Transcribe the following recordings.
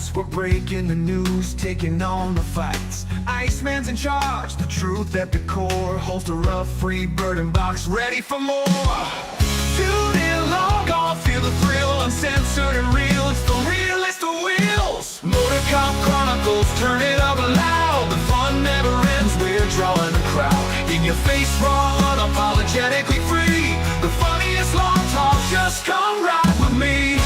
lights. We're breaking the news, taking on the fights. Iceman's in charge, the truth at the core. Holster up, free bird and box, ready for more. Tune in, log on, feel the thrill. Uncensored and real, it's the realest of wheels. Motor Cop Chronicles, turn it up loud. The fun never ends, we're drawing a crowd. In your face, raw, unapologetically free. The funniest long talk, just come ride with me.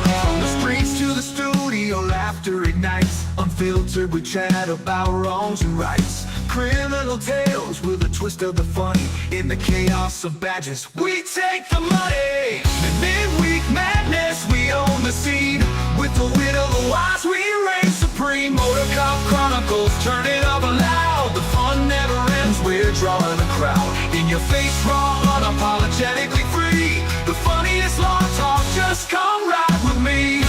From the streets to the studio, laughter ignites. Unfiltered, we chat about wrongs and rights. Criminal tales with a twist of the funny. In the chaos of badges, we take the money. The midweek madness, we own the scene. With the wit of the wise, we reign supreme. Motor Cop Chronicles, turn it up loud. The fun never ends, we're drawing a crowd. In your face, raw, unapologetically free. The funniest law talk, just come ride with me.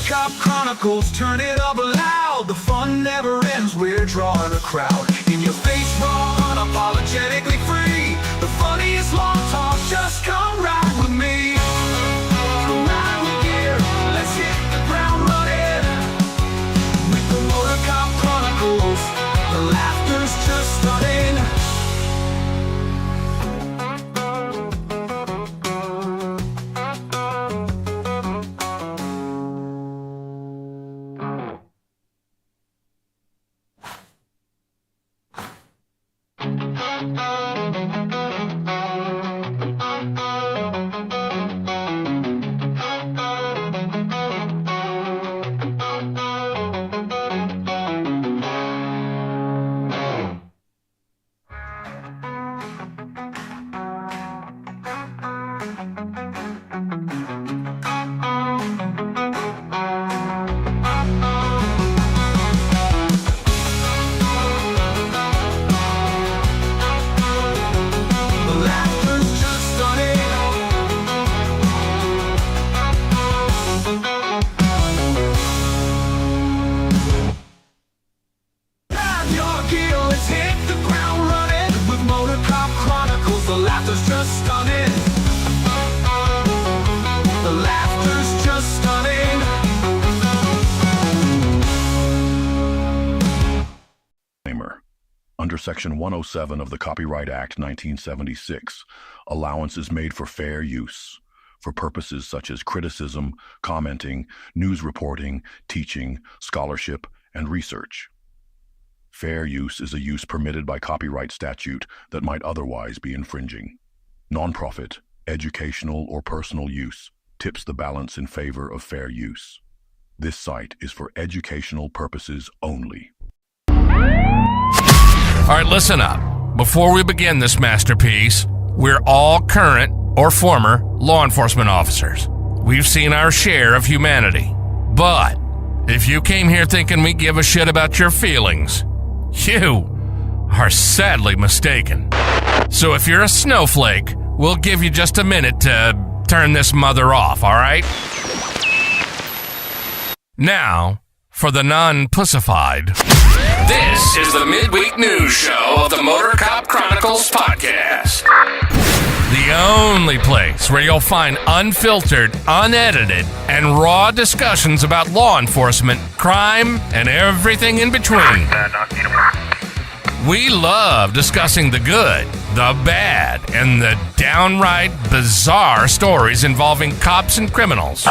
Cop Chronicles, turn it up loud. The fun never ends, we're drawing a crowd. In your face, raw, unapologetically free. The funniest long talk, just come ride with me. Come ride with gear, let's hit the ground running. With the Motor Cop Chronicles, the laughter's just stunning. Under Section 107 of the Copyright Act 1976, allowance is made for fair use, for purposes such as criticism, commenting, news reporting, teaching, scholarship, and research. Fair use is a use permitted by copyright statute that might otherwise be infringing. Nonprofit, educational, or personal use tips the balance in favor of fair use. This site is for educational purposes only. All right, listen up. Before we begin this masterpiece, we're all current or former law enforcement officers. We've seen our share of humanity. But if you came here thinking we give a shit about your feelings, you are sadly mistaken. So if you're a snowflake, we'll give you just a minute to turn this mother off, all right? Now, for the non-pussified. This is the midweek news show of the Motor Cop Chronicles podcast. The only place where you'll find unfiltered, unedited, and raw discussions about law enforcement, crime, and everything in between. We love discussing the good, the bad, and the downright bizarre stories involving cops and criminals.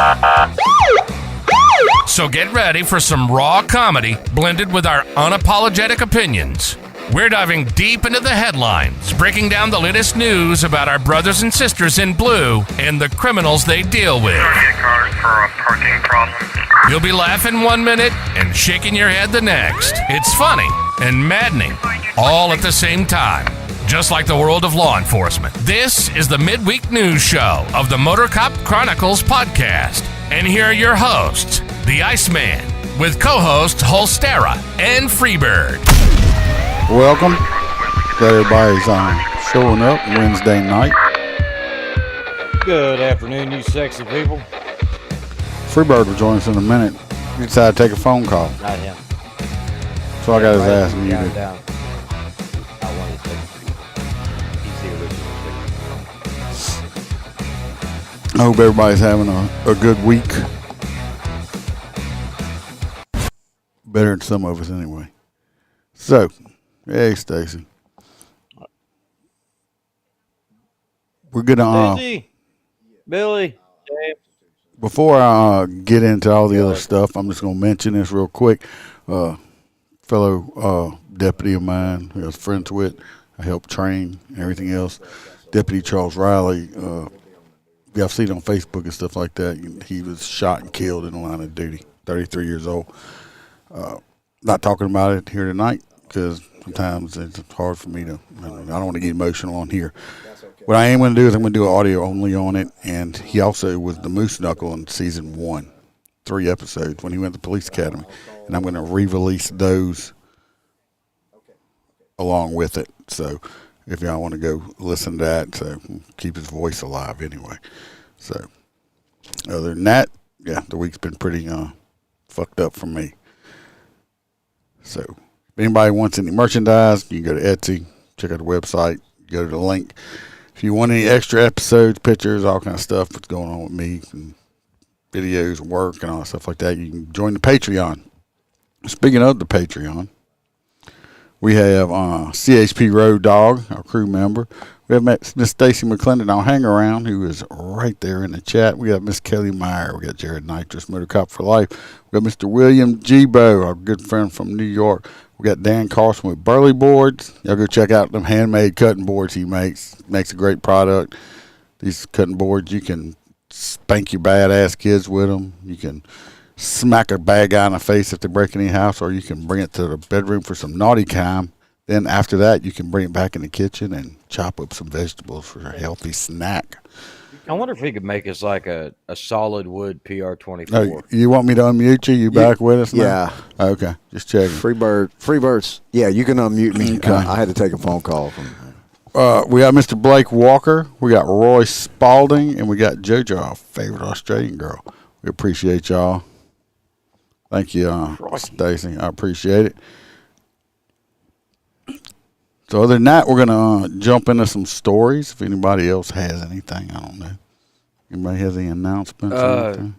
So get ready for some raw comedy blended with our unapologetic opinions. We're diving deep into the headlines, breaking down the latest news about our brothers and sisters in blue and the criminals they deal with. You'll be laughing 1 minute and shaking your head the next. It's funny and maddening, all at the same time. Just like the world of law enforcement. This is the midweek news show of the Motor Cop Chronicles podcast. And here are your hosts, the Iceman, with co-hosts Holstera and Freebird. Welcome. Glad everybody's showing up Wednesday night. Good afternoon, you sexy people. Freebird will join us in a minute. He decided to take a phone call. Not him. So I got his ass Down, muted. down. I want to he's the original. I hope everybody's having a good week. Better than some of us anyway. So, hey, Stacy. We're gonna Daisy, Billy, Dave. before I get into all the other stuff, I'm just gonna mention this real quick. Fellow deputy of mine who I was friends with, I helped train and everything else. Deputy Charles Riley. I've seen it on Facebook and stuff like that. He was shot and killed in the line of duty. 33 years old. Not talking about it here tonight because sometimes it's hard for me to. I don't want to get emotional on here. What I am going to do is I'm going to do audio only on it. And he also was the Moose Knuckle in season 1, 3 episodes when he went to the police academy, and I'm going to re-release those along with it. So if y'all want to go listen to that, so keep his voice alive anyway. So other than that, yeah, the week's been pretty fucked up for me. So if anybody wants any merchandise, you can go to Etsy, check out the website, go to the link. If you want any extra episodes, pictures, all kind of stuff, what's going on with me, and videos, work, and all that stuff like that, you can join the Patreon. Speaking of the Patreon, we have CHP Road Dog, our crew member. We have Miss Stacy McClendon on Hang Around, who is right there in the chat. We got Miss Kelly Meyer. We got Jared Nitrous, Motor Cop for Life. We got Mr. William Gibo, our good friend from New York. We got Dan Carson with Burley Boards. Y'all go check out them handmade cutting boards he makes. Makes a great product. These cutting boards, you can spank your badass kids with them. You can smack a bad guy in the face if they break any house, or you can bring it to the bedroom for some naughty time. Then after that, you can bring it back in the kitchen and chop up some vegetables for a healthy snack. I wonder if he could make us like a solid wood PR24. Oh, you want me to unmute you? You back with us now? Yeah. Okay, just checking. Freebirds. Yeah, you can unmute me. Okay. I had to take a phone call from. We got Mr. Blake Walker. We got Roy Spalding, and we got JoJo, our favorite Australian girl. We appreciate y'all. Thank you, Stacy. I appreciate it. So other than that, we're gonna jump into some stories. If anybody else has anything, I don't know. Anybody has any announcements? Or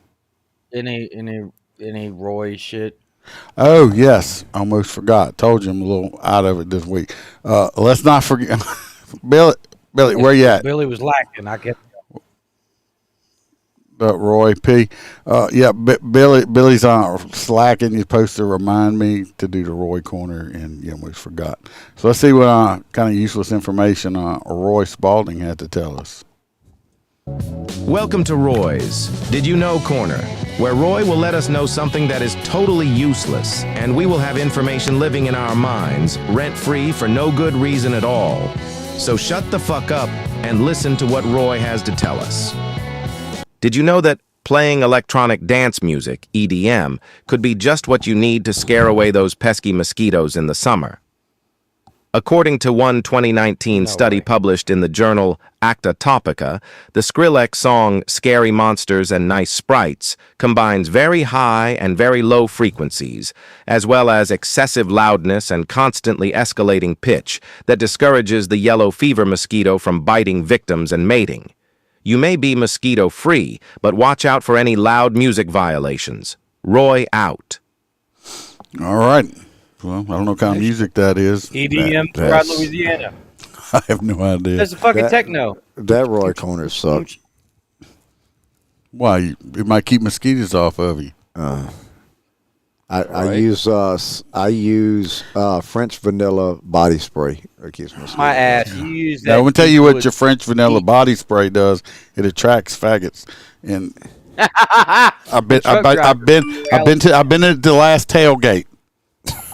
anything? Any Roy shit? Oh yes, almost forgot. Told you I'm a little out of it this week. Let's not forget, Billy. Where you at? Billy was lacking. I kept. Roy P. Billy's slacking. You're supposed to remind me to do the Roy corner, and you almost forgot. So let's see what kind of useless information Roy Spalding had to tell us. Welcome to Roy's Did You Know Corner, where Roy will let us know something that is totally useless, and we will have information living in our minds, rent-free for no good reason at all. So shut the fuck up and listen to what Roy has to tell us. Did you know that playing electronic dance music, EDM, could be just what you need to scare away those pesky mosquitoes in the summer? According to one 2019 study published in the journal Acta Topica, the Skrillex song Scary Monsters and Nice Sprites combines very high and very low frequencies, as well as excessive loudness and constantly escalating pitch that discourages the yellow fever mosquito from biting victims and mating. You may be mosquito-free, but watch out for any loud music violations. Roy out. All right. Well, I don't know what kind of music that is. EDM throughout Louisiana. I have no idea. That's a fucking techno. That Roy corner sucks. Why? It might keep mosquitoes off of you. I use French vanilla body spray. It keeps mosquitoes. My ass. You use that. Now, I'm gonna tell you what your French vanilla body spray does. It attracts faggots, and I've been to the last tailgate.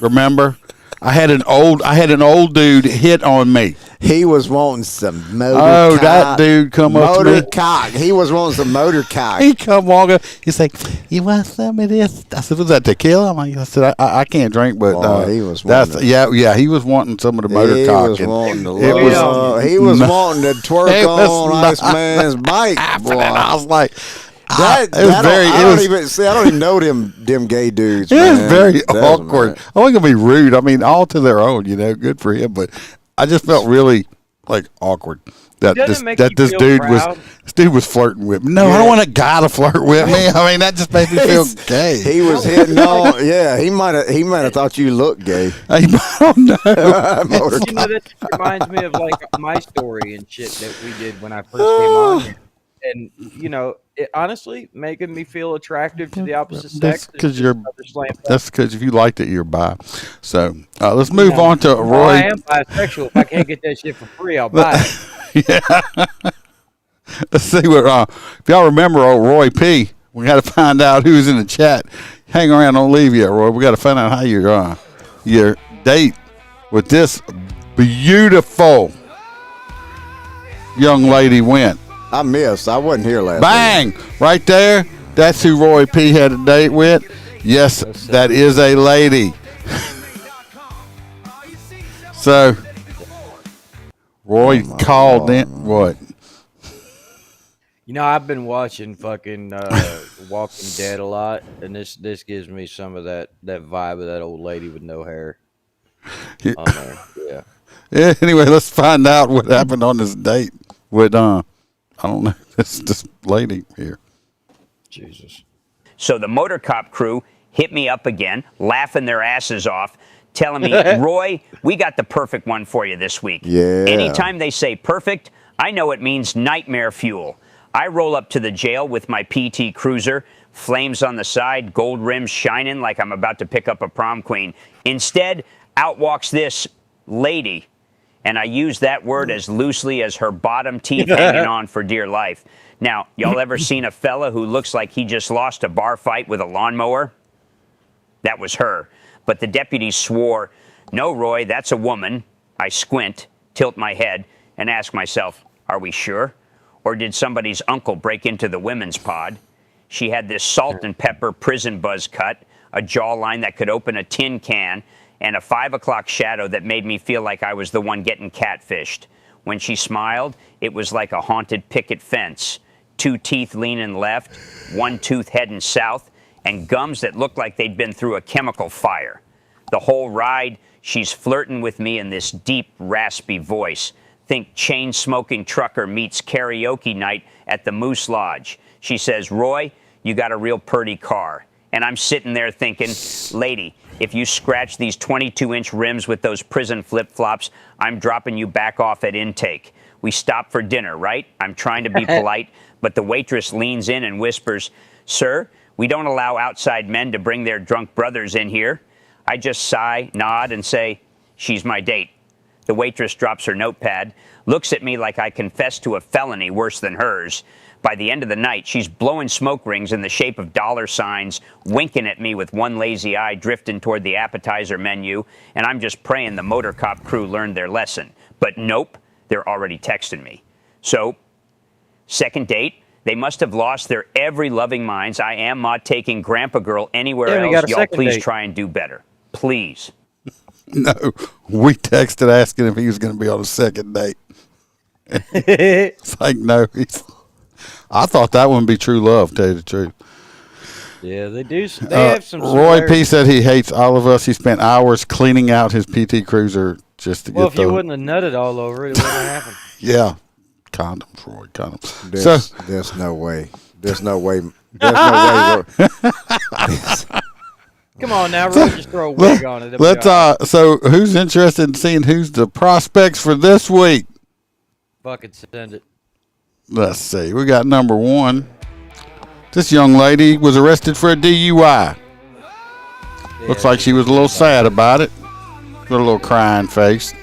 Remember, I had an old dude hit on me. He was wanting some motor cock. That dude come up to me. Motor cock. He was wanting some motor cock. He come walking. He's like, "You want some of this?" I said, "Was that tequila?" I said, "I can't drink, but he was that's wanting He was wanting some of the motor cock. He was wanting to twerk on Iceman's bike. Boy. I was like, That, it was that very. don't- I don't even see. I don't even know them gay dudes. It was man. very Doesn't awkward. matter. I wasn't gonna be rude. I mean, all to their own. Good for him. But I just felt really like awkward that Doesn't this it make that you this feel dude proud? was flirting with me. No, I don't want a guy to flirt with me. I mean, that just made me feel gay. He was hitting on. Yeah, he might have thought you looked gay. I don't know. You know, that just reminds me of like my story and shit that we did when I first came on here. And it honestly making me feel attractive to the opposite sex. That's because is you're. just another slam dunk. That's because if you liked it, you're bi. So let's move on to Well, Roy. I am bisexual. If I can't get that shit for free, I'll buy it. Yeah. Let's see what. If y'all remember old Roy P, we got to find out who's in the chat. Hang around, don't leave yet, Roy. We got to find out how your date with this beautiful young lady went. I missed. I wasn't here last. Bang! Right there. That's who Roy P had a date with. Yes, that is a lady. So, Roy called in. What? I've been watching fucking Walking Dead a lot, and this gives me some of that vibe of that old lady with no hair. On there. Yeah. Yeah, anyway, let's find out what happened on this date with I don't know, this lady here. Jesus. So the motor cop crew hit me up again, laughing their asses off, telling me, Roy, we got the perfect one for you this week. Yeah. Anytime they say perfect, I know it means nightmare fuel. I roll up to the jail with my PT Cruiser, flames on the side, gold rims shining like I'm about to pick up a prom queen. Instead, out walks this lady, and I use that word as loosely as her bottom teeth hanging on for dear life. Now, y'all ever seen a fella who looks like he just lost a bar fight with a lawnmower? That was her. But the deputies swore, no, Roy, that's a woman. I squint, tilt my head, and ask myself, are we sure? Or did somebody's uncle break into the women's pod? She had this salt and pepper prison buzz cut, a jawline that could open a tin can, and a 5 o'clock shadow that made me feel like I was the one getting catfished. When she smiled, it was like a haunted picket fence. 2 teeth leaning left, 1 tooth heading south, and gums that looked like they'd been through a chemical fire. The whole ride, she's flirting with me in this deep, raspy voice. Think chain-smoking trucker meets karaoke night at the Moose Lodge. She says, Roy, you got a real purty car. And I'm sitting there thinking, lady, if you scratch these 22-inch rims with those prison flip-flops, I'm dropping you back off at intake. We stop for dinner, right? I'm trying to be polite, but the waitress leans in and whispers, sir, we don't allow outside men to bring their drunk brothers in here. I just sigh, nod, and say, she's my date. The waitress drops her notepad, looks at me like I confessed to a felony worse than hers. By the end of the night, she's blowing smoke rings in the shape of dollar signs, winking at me with one lazy eye drifting toward the appetizer menu, and I'm just praying the motor cop crew learned their lesson. But nope, they're already texting me. So, second date, they must have lost their every loving minds. I am not taking Grandpa Girl anywhere Yeah, we got else. a Y'all second please date. try and do better. Please. No, we texted asking if he was going to be on a second date. It's like, no. I thought that wouldn't be true love, to tell you the truth. Yeah, they do. They have some. Roy P similarities. said he hates all of us. He spent hours cleaning out his PT Cruiser just to Well, get if you the. wouldn't have nutted all over it, it wouldn't have happened. Yeah, condoms, Roy, condoms. There's no way. There's no way. There's no way. Come on now, Roy, just throw a wig on it. It'll be Let's all right. so who's interested in seeing who's the prospects for this week? Fucking send it. Let's see. We got number 1. This young lady was arrested for a DUI. Looks like she was a little sad about it. Got a little crying face.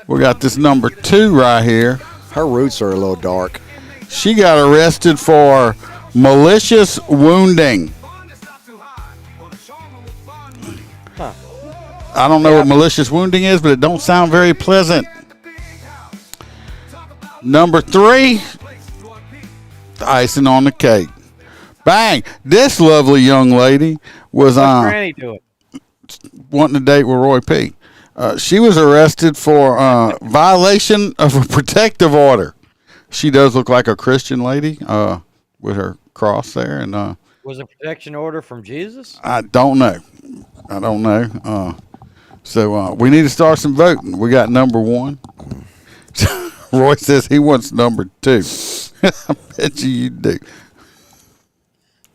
We got this number 2 right here. Her roots are a little dark. She got arrested for malicious wounding. I don't know what malicious wounding is, but it don't sound very pleasant. Number 3, the icing on the cake. Bang! This lovely young lady was What's Granny doing? wanting to date with Roy P. She was arrested for violation of a protective order. she does look like a Christian lady with her cross there. And Was a protection order from Jesus? I don't know. So we need to start some voting. We got number 1. Roy says he wants number 2. I bet you do.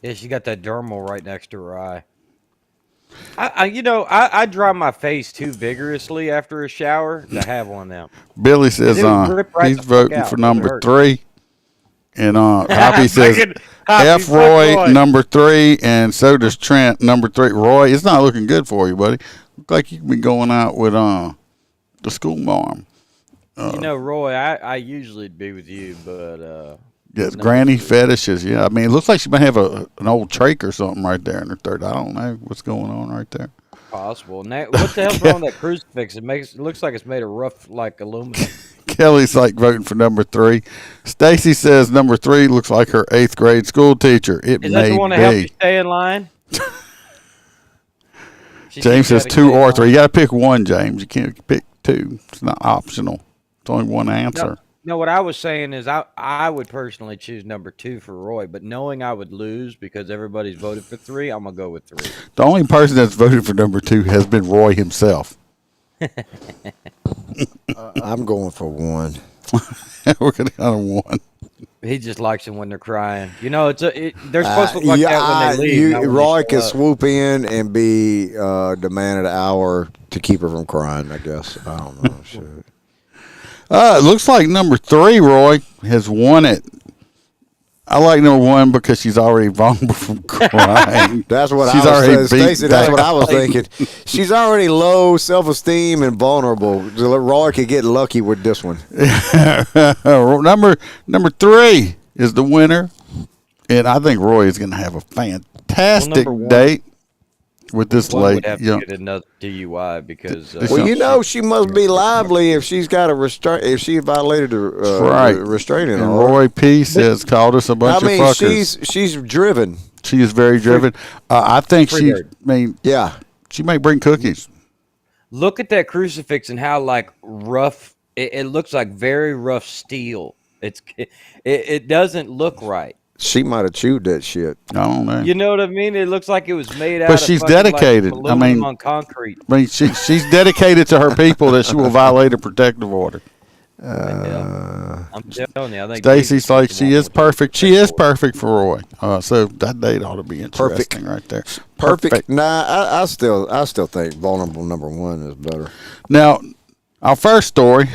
Yeah, she got that dermal right next to her eye. I dry my face too vigorously after a shower to have one of them. Billy says It would rip right he's the fuck voting out. for Doesn't number hurt. 3. And Hoppy says Fucking F. Hoppy, Roy fuck Roy. number 3, and so does Trent number 3. Roy, it's not looking good for you, buddy. Look like you could be going out with the school mom. Roy, I usually be with you, but Yes, granny fetishes. Yeah, I mean, it looks like she might have an old trach or something right there in her third. I don't know what's going on right there. possible. Now, what the hell's wrong with that crucifix? It looks like it's made of rough like aluminum. Kelly's like voting for number 3. Stacy says number 3 looks like her 8th grade school teacher. It Is may that the one to help you be. stay in line? James says 2 or 3. You got to pick one, James. You can't pick 2. It's not optional. It's only one answer. No, what I was saying is I would personally choose number 2 for Roy, but knowing I would lose because everybody's voted for 3, I'm gonna go with 3. The only person that's voted for number 2 has been Roy himself. I'm going for 1. We're going to go to 1. He just likes them when they're crying. They're supposed to look like that when they leave. not when they Roy show can up. swoop in and be demanded an hour to keep her from crying, I guess. I don't know. Shit. It looks like number 3, Roy, has won it. I like number 1 because she's already vulnerable from crying. That's what She's I already was saying, beat Stacey. That's back. what I was thinking. She's already low self-esteem and vulnerable. Roy could get lucky with this one. Number 3 is the winner, and I think Roy is going to have a fantastic Well, number 1 date with this One late. would have to get another DUI because Well, she must be lively if she's got a restraint. If she violated a right. restraining And order. Roy Peace has called us a bunch I mean, of fuckers. she's driven. She is very driven. I think she. Triggered. I mean, Yeah. she may bring cookies. look at that crucifix and how like rough it looks like very rough steel. It doesn't look right. She might have chewed that shit. I don't know. You know what I mean? It looks like it was made out. But of she's fucking, dedicated. Like, I mean- aluminum on concrete. I mean, she's dedicated to her people that she will violate a protective order. I'm telling you, I think Stacy's Jesus like, is she the is one perfect. She is perfect for Roy. So that date ought to be interesting right there. Perfect. Nah, I still think vulnerable number 1 is better. Now, our first story,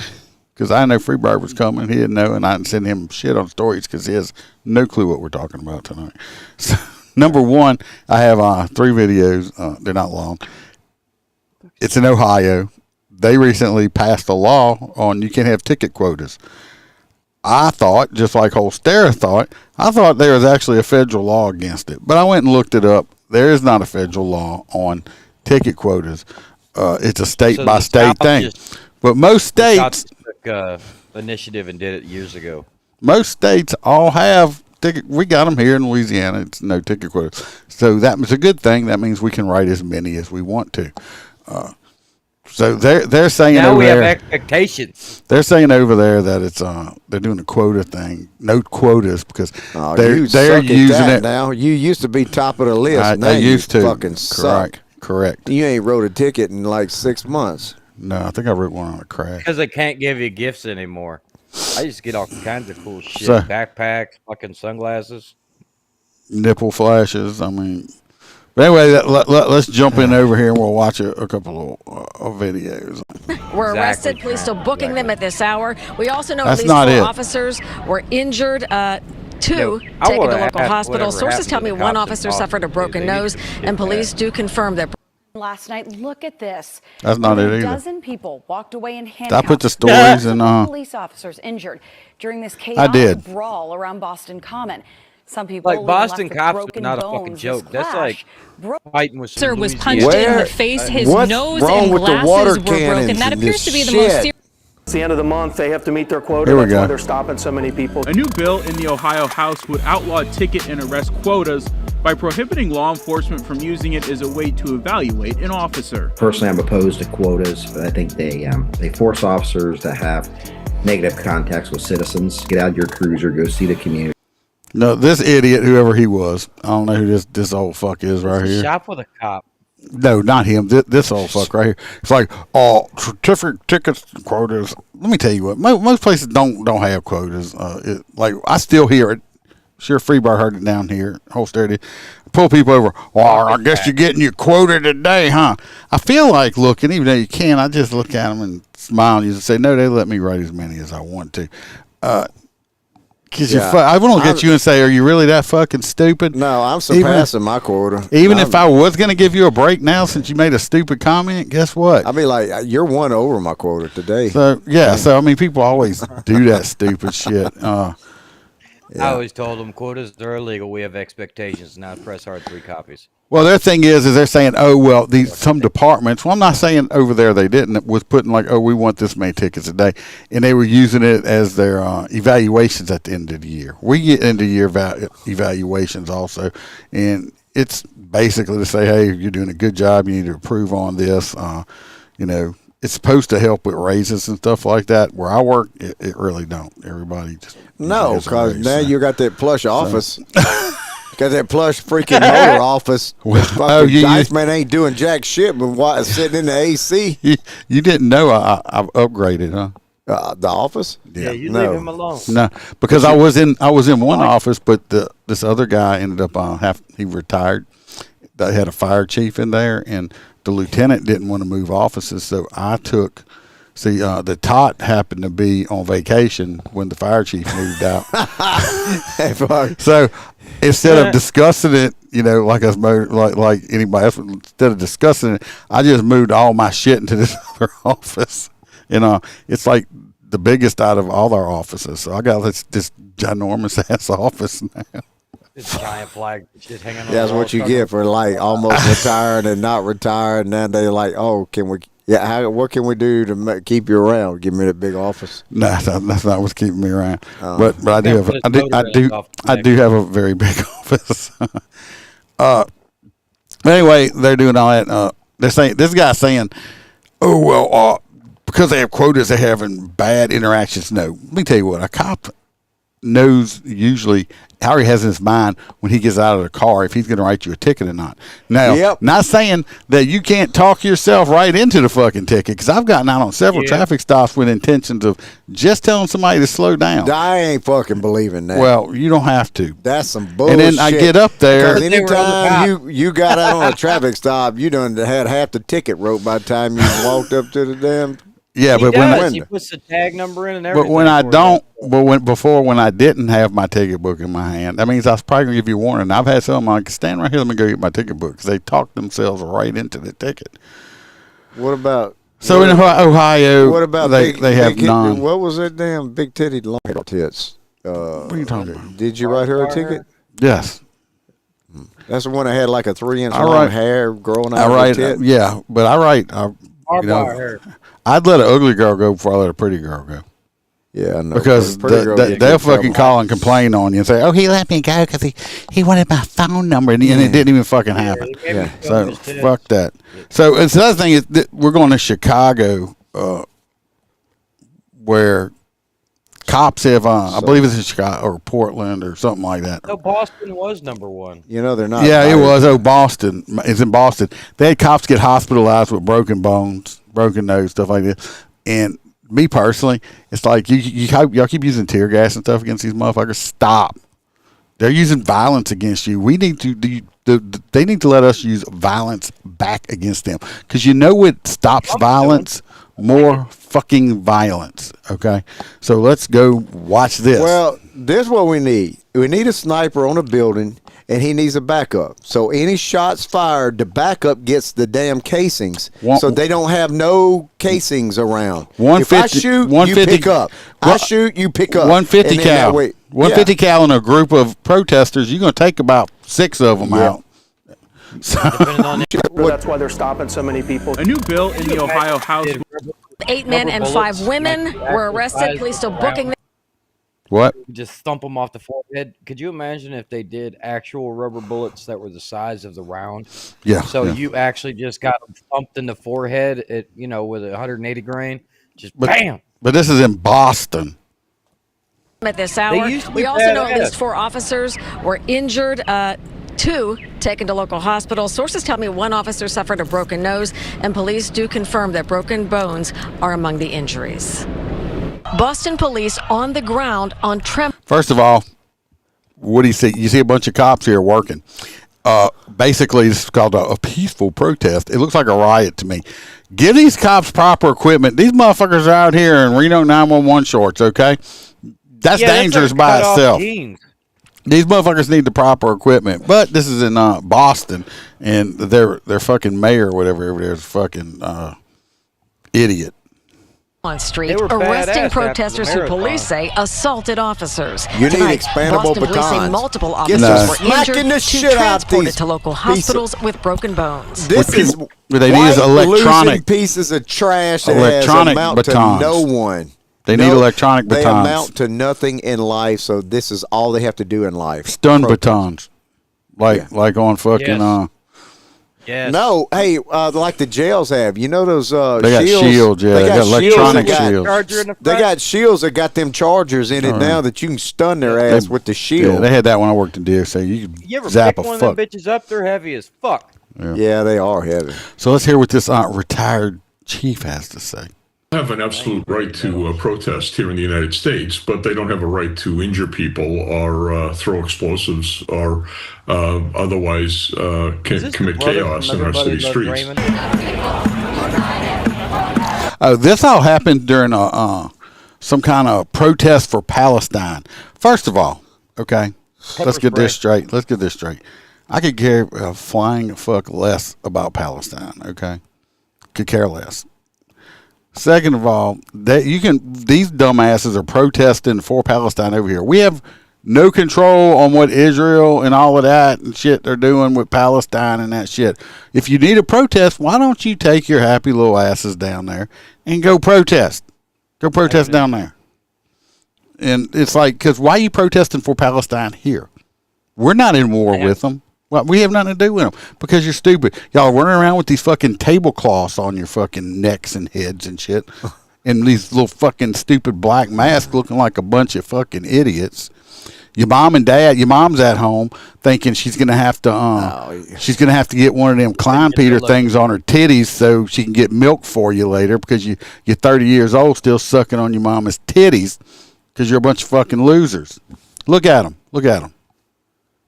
because I know Freebird was coming. He didn't know, and I didn't send him shit on stories because he has no clue what we're talking about tonight. So, number 1, I have 3 videos. They're not long. It's in Ohio. They recently passed a law on you can't have ticket quotas. I thought, just like Holstera thought, there was actually a federal law against it. But I went and looked it up. There is not a federal law on ticket quotas. It's a state-by-state thing. But most states... took initiative and did it years ago. Most states all have ticket. We got them here in Louisiana. It's no ticket quota, so that was a good thing. That means we can write as many as we want to. So they're saying Now over we have there. expectations. They're saying over there that it's they're doing a quota thing. No quotas because they're you using suck at that it. now. You used to be top of the list. I now you used to. fucking suck. Correct. You ain't wrote a ticket in like 6 months. No, I think I wrote one on a crash. Because they can't give you gifts anymore. I just get all kinds of cool shit. So- Backpacks, fucking sunglasses. Nipple flashes. I mean, but anyway, let's jump in over here and we'll watch a couple of videos. Were arrested. Exactly. Police still booking them at this hour. We also know That's at least not 4 it. officers were injured. 2 No, I taken wanna to local ask hospital. whatever Sources happened tell to me the one cops in officer Austin, suffered a dude. broken They need nose, to get and police that. do confirm that. Last night, look at this. That's not Over it either. A dozen people walked away in I handcuffs. put the stories in. Police officers injured during this chaotic did. brawl around Boston Common. Some people Like even Boston left with cops are broken not a fucking bones. joke. This That's clash like fighting with some Officer was Louisiana- punched in Where- the face. His what's nose wrong and with the glasses water were broken. cannons That and appears this to be the most shit? serious. It's the end of the month. They have to meet their quota. Here we That's go. why they're stopping so many people. A new bill in the Ohio House would outlaw ticket and arrest quotas by prohibiting law enforcement from using it as a way to evaluate an officer. Personally, I'm opposed to quotas, but I think they force officers to have negative contacts with citizens. Get out of your cruiser, go see the community. No, this idiot, whoever he was, I don't know who this old fuck is right here. Shop with a cop. No, not him. This old fuck right here. It's like, oh, certificate tickets, quotas. Let me tell you what. Most places don't have quotas. Like I still hear it. Sure, Freebar heard it down here. Holster did. Pull people over. Well, I guess you're getting your quota today, huh? I feel like looking, even though you can, I just look at them and smile and say, no, they let me write as many as I want to. Cause I want to get you and say, are you really that fucking stupid? No, I'm surpassing my quota. Even if I was going to give you a break now since you made a stupid comment, guess what? I mean, like, you're one over my quota today. So, so, I mean, people always do that stupid shit. I always told them quotas are illegal. We have expectations. Now press hard 3 copies. Well, their thing is they're saying, oh, well, some departments, well, I'm not saying over there they didn't, it was putting like, oh, we want this many tickets a day. And they were using it as their evaluations at the end of the year. We get end of year evaluations also. And it's basically to say, hey, you're doing a good job. You need to improve on this. It's supposed to help with raises and stuff like that. Where I work, it really don't. Everybody just no, because now you got that plush office. Got that plush freaking motor office. Iceman ain't doing jack shit, but sitting in the AC. You didn't know I've upgraded, huh? The office? Yeah, you leave him alone. No, because I was in one office, but this other guy ended up he retired. They had a fire chief in there, and the lieutenant didn't want to move offices, so I took. See, the tot happened to be on vacation when the fire chief moved out. So instead of discussing it, like us, like anybody else, instead of discussing it, I just moved all my shit into this other office. It's like the biggest out of all our offices. So I got this ginormous ass office now. This giant flag shit hanging on. That's what you get for like almost retired and not retired. And then they're like, oh, can we? Yeah, what can we do to keep you around? Give me that big office. No, that's not what's keeping me around. But I do have a very big office. Anyway, they're doing all that. They're saying this guy's saying, oh well, because they have quotas, they're having bad interactions. No, let me tell you what, a cop knows usually how he has in his mind when he gets out of the car if he's going to write you a ticket or not. Now, not saying that you can't talk yourself right into the fucking ticket, because I've gotten out on several traffic stops with intentions of just telling somebody to slow down. I ain't fucking believing that. Well, you don't have to. That's some bullshit. And then I get up there. Because anytime you got out on a traffic stop, you done had half the ticket wrote by the time you walked up to the damn. Yeah, but when he puts the tag number in and everything. But when I don't, when I didn't have my ticket book in my hand, that means I was probably gonna give you a warning. I've had some like, stand right here, let me go get my ticket book, because they talk themselves right into the ticket. What about? So in Ohio, what about they have none. What was that damn big titted long tits? What are you talking about? Did you write her a ticket? Yes. That's the one that had like a 3-inch long hair growing out of her tit. Yeah, but I write. I'd let an ugly girl go before I let a pretty girl go. Yeah, I know. Because they'll fucking call and complain on you and say, oh, he let me go because he wanted my phone number, and it didn't even fucking happen. Yeah. So, fuck that. So, and the other thing is that we're going to Chicago, where cops have, I believe it's in Chicago or Portland or something like that. No, Boston was number 1. They're not. Yeah, it was. Oh, Boston. It's in Boston. They had cops get hospitalized with broken bones, broken nose, stuff like this. And me personally, it's like y'all keep using tear gas and stuff against these motherfuckers. Stop. They're using violence against you. We need to they need to let us use violence back against them, because what stops violence? More fucking violence. Okay, so let's go watch this. Well, this is what we need. We need a sniper on a building, and he needs a backup. So any shots fired, the backup gets the damn casings, so they don't have no casings around. If I shoot, you pick up. I shoot, you pick up. 150 cal. 150 cal in a group of protesters. You're going to take about 6 of them out. So, that's why they're stopping so many people. A new bill in the Ohio House. 8 men and 5 women were arrested. Police still booking them. What? Just thump them off the forehead. Could you imagine if they did actual rubber bullets that were the size of the round? Yeah. So you actually just got them thumped in the forehead at with 180 grain. Just bam. But this is in Boston. At this hour, we also know at least 4 officers were injured. 2 taken to local hospitals. Sources tell me 1 officer suffered a broken nose, and police do confirm that broken bones are among the injuries. Boston police on the ground on Tremont. First of all, what do you see? You see a bunch of cops here working. Basically, this is called a peaceful protest. It looks like a riot to me. Give these cops proper equipment. These motherfuckers are out here in Reno 911 shorts, okay? That's dangerous by itself. These motherfuckers need the proper equipment. But this is in Boston, and their fucking mayor or whatever over there is a fucking idiot. On street, arresting protesters who police say assaulted officers. You need Tonight, expandable Boston police say batons. multiple Get officers were smacking injured, the 2 shit out transported these to local hospitals with broken bones. This is What they need is electronic losing pieces of trash that electronic has amount batons. to no one. They need electronic batons. They amount to nothing in life, so this is all they have to do in life. Stun batons, like on fucking Yes. No, hey, like the jails have. You know those they got shields? shields, yeah. They got electronic shields. They got shields that got them chargers in it now that you can stun their ass with the shield. Yeah, they had that when I worked in DSA. You could You ever zap pick a one fuck. of them bitches up? They're heavy as fuck. Yeah, they are heavy. So let's hear what this retired chief has to say. Have an absolute right to protest here in the United States, but they don't have a right to injure people or throw explosives or otherwise commit chaos in our city streets. This all happened during some kind of protest for Palestine. First of all, okay, let's get this straight. I could care a flying fuck less about Palestine. Okay, could care less. Second of all, these dumbasses are protesting for Palestine over here. We have no control on what Israel and all of that and shit they're doing with Palestine and that shit. If you need a protest, why don't you take your happy little asses down there and go protest? Go protest down there. And it's like, because why are you protesting for Palestine here? We're not in war with them. Well, we have nothing to do with them because you're stupid. Y'all are running around with these fucking tablecloths on your fucking necks and heads and shit. And these little fucking stupid black masks looking like a bunch of fucking idiots. Your mom and dad, your mom's at home thinking she's going to have to, she's going to have to get one of them Klein Peter things on her titties so she can get milk for you later because you're 30 years old still sucking on your mama's titties because you're a bunch of fucking losers. Look at them. Look at them.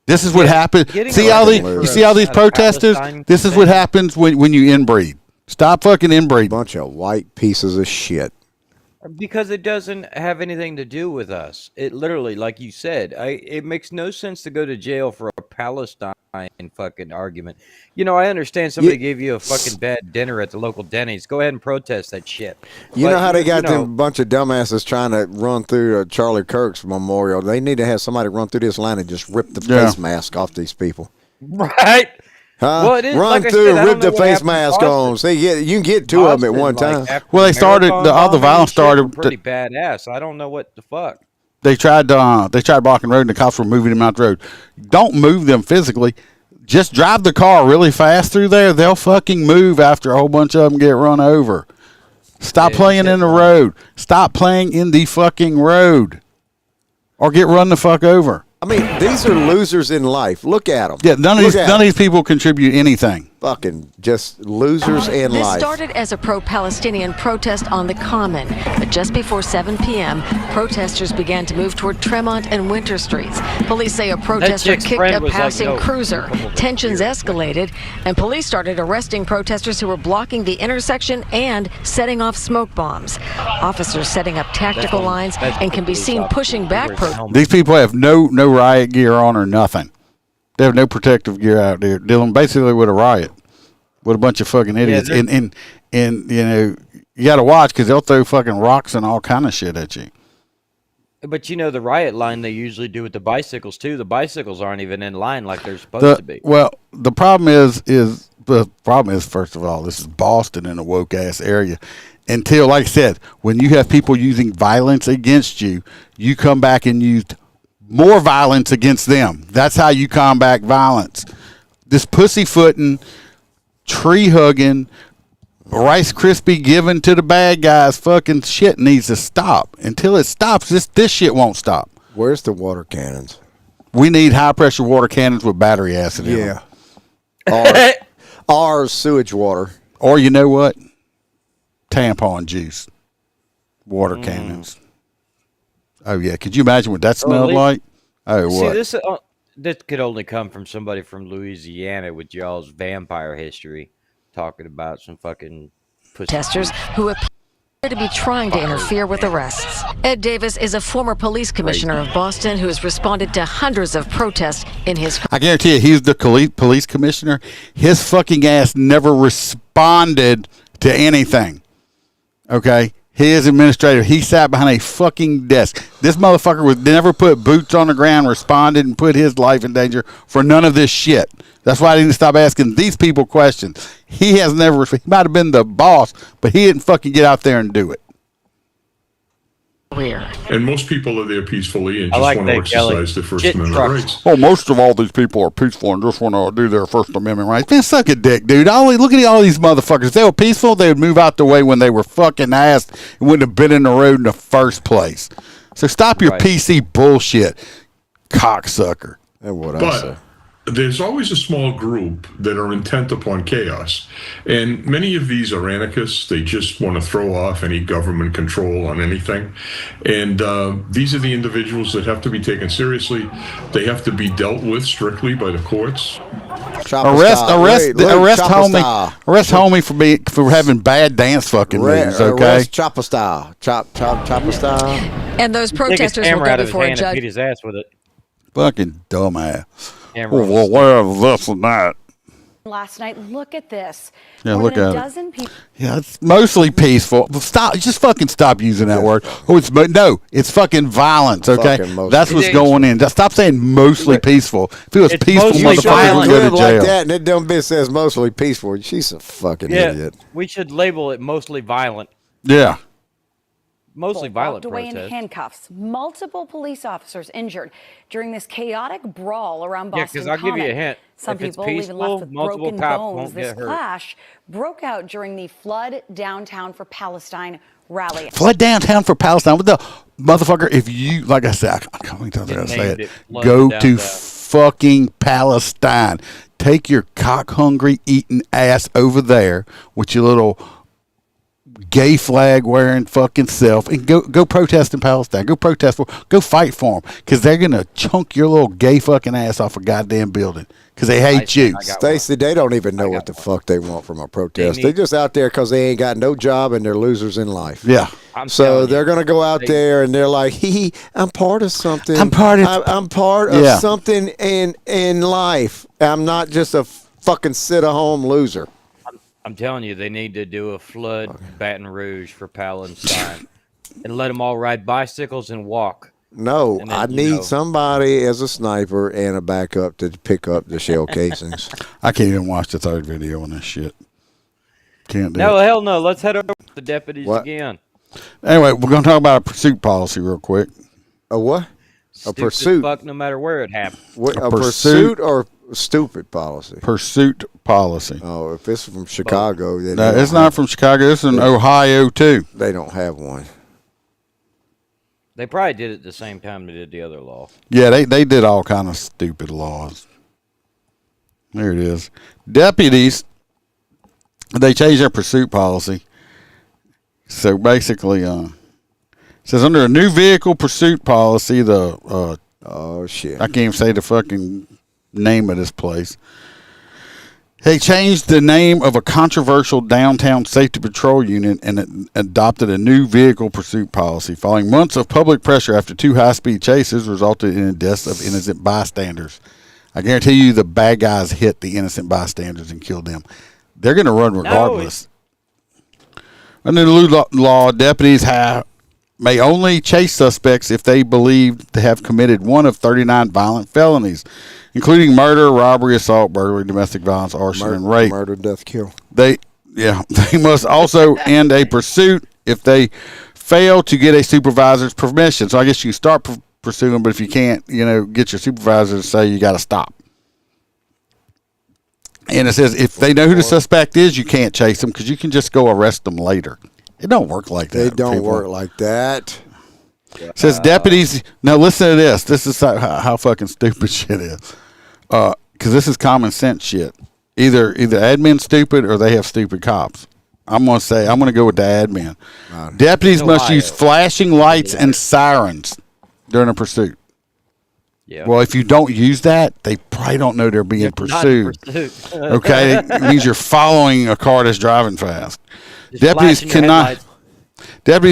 This is what happens. See all these protesters? This is what happens when you inbreed. Stop fucking inbreed. Bunch of white pieces of shit. Because it doesn't have anything to do with us. It literally, like you said, it makes no sense to go to jail for a Palestine fucking argument. You know, I understand somebody gave you a fucking bad dinner at the local Denny's. Go ahead and protest that shit. You know how they got them bunch of dumbasses trying to run through Charlie Kirk's memorial? They need to have somebody run through this line and just rip the face mask off these people. Right? Huh? Well, it is, Run like through, said, rip the face mask on. See, you can get 2 of them at one time. Well, they started all the violence started. Pretty badass. I don't know what the fuck. They tried blocking the road, and the cops were moving them out the road. Don't move them physically. Just drive the car really fast through there. They'll fucking move after a whole bunch of them get run over. Stop playing in the road. Stop playing in the fucking road, or get run the fuck over. I mean, these are losers in life. Look at them. Yeah, none of these people contribute anything. Fucking just losers in This life. started as a pro-Palestinian protest on the Common, but just before 7 p.m., protesters began to move toward Tremont and Winter Streets. Police say a protester chick's kicked friend a was like, passing "Yo, cruiser. Tensions escalated, and police started arresting protesters who were blocking the intersection and setting off smoke bombs. Officers setting up tactical lines and can be seen pushing back protesters. These people have no riot gear on or nothing. They have no protective gear out there, dealing basically with a riot with a bunch of fucking idiots. And you know, you got to watch because they'll throw fucking rocks and all kind of shit at you. But you know the riot line they usually do with the bicycles too. The bicycles aren't even in line like they're supposed to be. Well, the problem is first of all, this is Boston in a woke ass area. Until, like I said, when you have people using violence against you, you come back and use more violence against them. That's how you combat violence. This pussyfooting, tree hugging, Rice Krispie given to the bad guys fucking shit needs to stop. Until it stops, this shit won't stop. Where's the water cannons? We need high pressure water cannons with battery acid in them. Or sewage water. Or you know what? Tampon juice. Water cannons. Oh yeah, could you imagine what that smelled like? Oh, what? See, this could only come from somebody from Louisiana with y'all's vampire history, talking about some fucking protesters who appear to be trying to interfere with arrests. Ed Davis is a former police commissioner of Boston who has responded to hundreds of protests in his. I guarantee you, he's the police commissioner. His fucking ass never responded to anything. Okay? His administrator, he sat behind a fucking desk. This motherfucker was never put boots on the ground, responded, and put his life in danger for none of this shit. That's why I didn't stop asking these people questions. He has never, he might have been the boss, but he didn't fucking get out there and do it. And most people are there peacefully and just want to exercise their First Amendment rights. Oh, most of all these people are peaceful and just want to do their First Amendment rights. Man, suck a dick, dude. Look at all these motherfuckers. If they were peaceful, they would move out the way when they were fucking asked and wouldn't have been in the road in the first place. So stop your PC bullshit, cocksucker. That's what I say. There's always a small group that are intent upon chaos. And many of these are anarchists. They just want to throw off any government control on anything. And these are the individuals that have to be taken seriously. They have to be dealt with strictly by the courts. Arrest homie for having bad dance fucking moves, okay? Arrest Chopper style. Chopper style. And those protesters will go before a judge. Beat his ass with it. Fucking dumbass. Well, where's this and that? Last night, look at this. Yeah, More look than at a dozen people. Yeah, it's mostly peaceful. Stop! Just fucking stop using that word. Oh, it's fucking violence. Okay, that's what's going in. Just stop saying mostly peaceful. If it was peaceful, motherfuckers would go to jail. Like that, and that dumb bitch says mostly peaceful. She's a fucking idiot. We should label it mostly violent. Yeah. Mostly violent walked away protest. in handcuffs. Multiple police officers injured during this chaotic brawl around Boston. Yeah, because I'll give you a hint. Some if it's people peaceful, even left with multiple broken cops bones. won't This get hurt. clash broke out during the Flood Downtown for Palestine rally. Flood downtown for Palestine. What the motherfucker? If you, like I said, I can't tell you how to say it. Go to fucking Palestine. Take your cock hungry eating ass over there with your little gay flag wearing fucking self and go protest in Palestine. Go protest go fight for them because they're gonna chunk your little gay fucking ass off a goddamn building because they hate you. Stacey, they don't even know what the fuck they want from a protest. They're just out there because they ain't got no job and they're losers in life. Yeah. So they're gonna go out there and they're like, hee, I'm part of something. I'm part of something in life. I'm not just a fucking sit-at-home loser. I'm telling you, they need to do a flood Baton Rouge for Palestine and let them all ride bicycles and walk. No, then, I need somebody as a sniper and a backup to pick up the shell casings. I can't even watch the third video on this shit. Can't do No, it. hell no. Let's head over to the deputies again. Anyway, we're going to talk about a pursuit policy real quick. A what? Stupid a pursuit. Fuck, no matter where it happens. What, a pursuit or stupid policy? Pursuit policy. Oh, if it's from Chicago, then no, it's not from Chicago. It's in Ohio too. They don't have one. They probably did it at the same time they did the other law. Yeah, they did all kind of stupid laws. There it is. Deputies, they changed their pursuit policy. So basically, it says under a new vehicle pursuit policy, the oh shit, I can't even say the fucking name of this place. They changed the name of a controversial downtown safety patrol unit and adopted a new vehicle pursuit policy following months of public pressure after two high-speed chases resulted in the deaths of innocent bystanders. I guarantee you the bad guys hit the innocent bystanders and killed them. They're going to run regardless. Under the new law, deputies may only chase suspects if they believe to have committed one of 39 violent felonies, including murder, robbery, assault, burglary, domestic violence, arson, and rape. Murder, death, kill. They must also end a pursuit if they fail to get a supervisor's permission. So I guess you can start pursuing, but if you can't, get your supervisor to say you got to stop. And it says if they know who the suspect is, you can't chase them because you can just go arrest them later. It don't work like that. It don't work like that. It says deputies. Now listen to this. This is how fucking stupid shit is. Because this is common sense shit. Either admin's stupid or they have stupid cops. I'm going to go with the admin. Deputies must use flashing lights and sirens during a pursuit. Yeah. Well, if you don't use that, they probably don't know they're being pursued. Okay? It means you're following a car that's driving fast. Deputies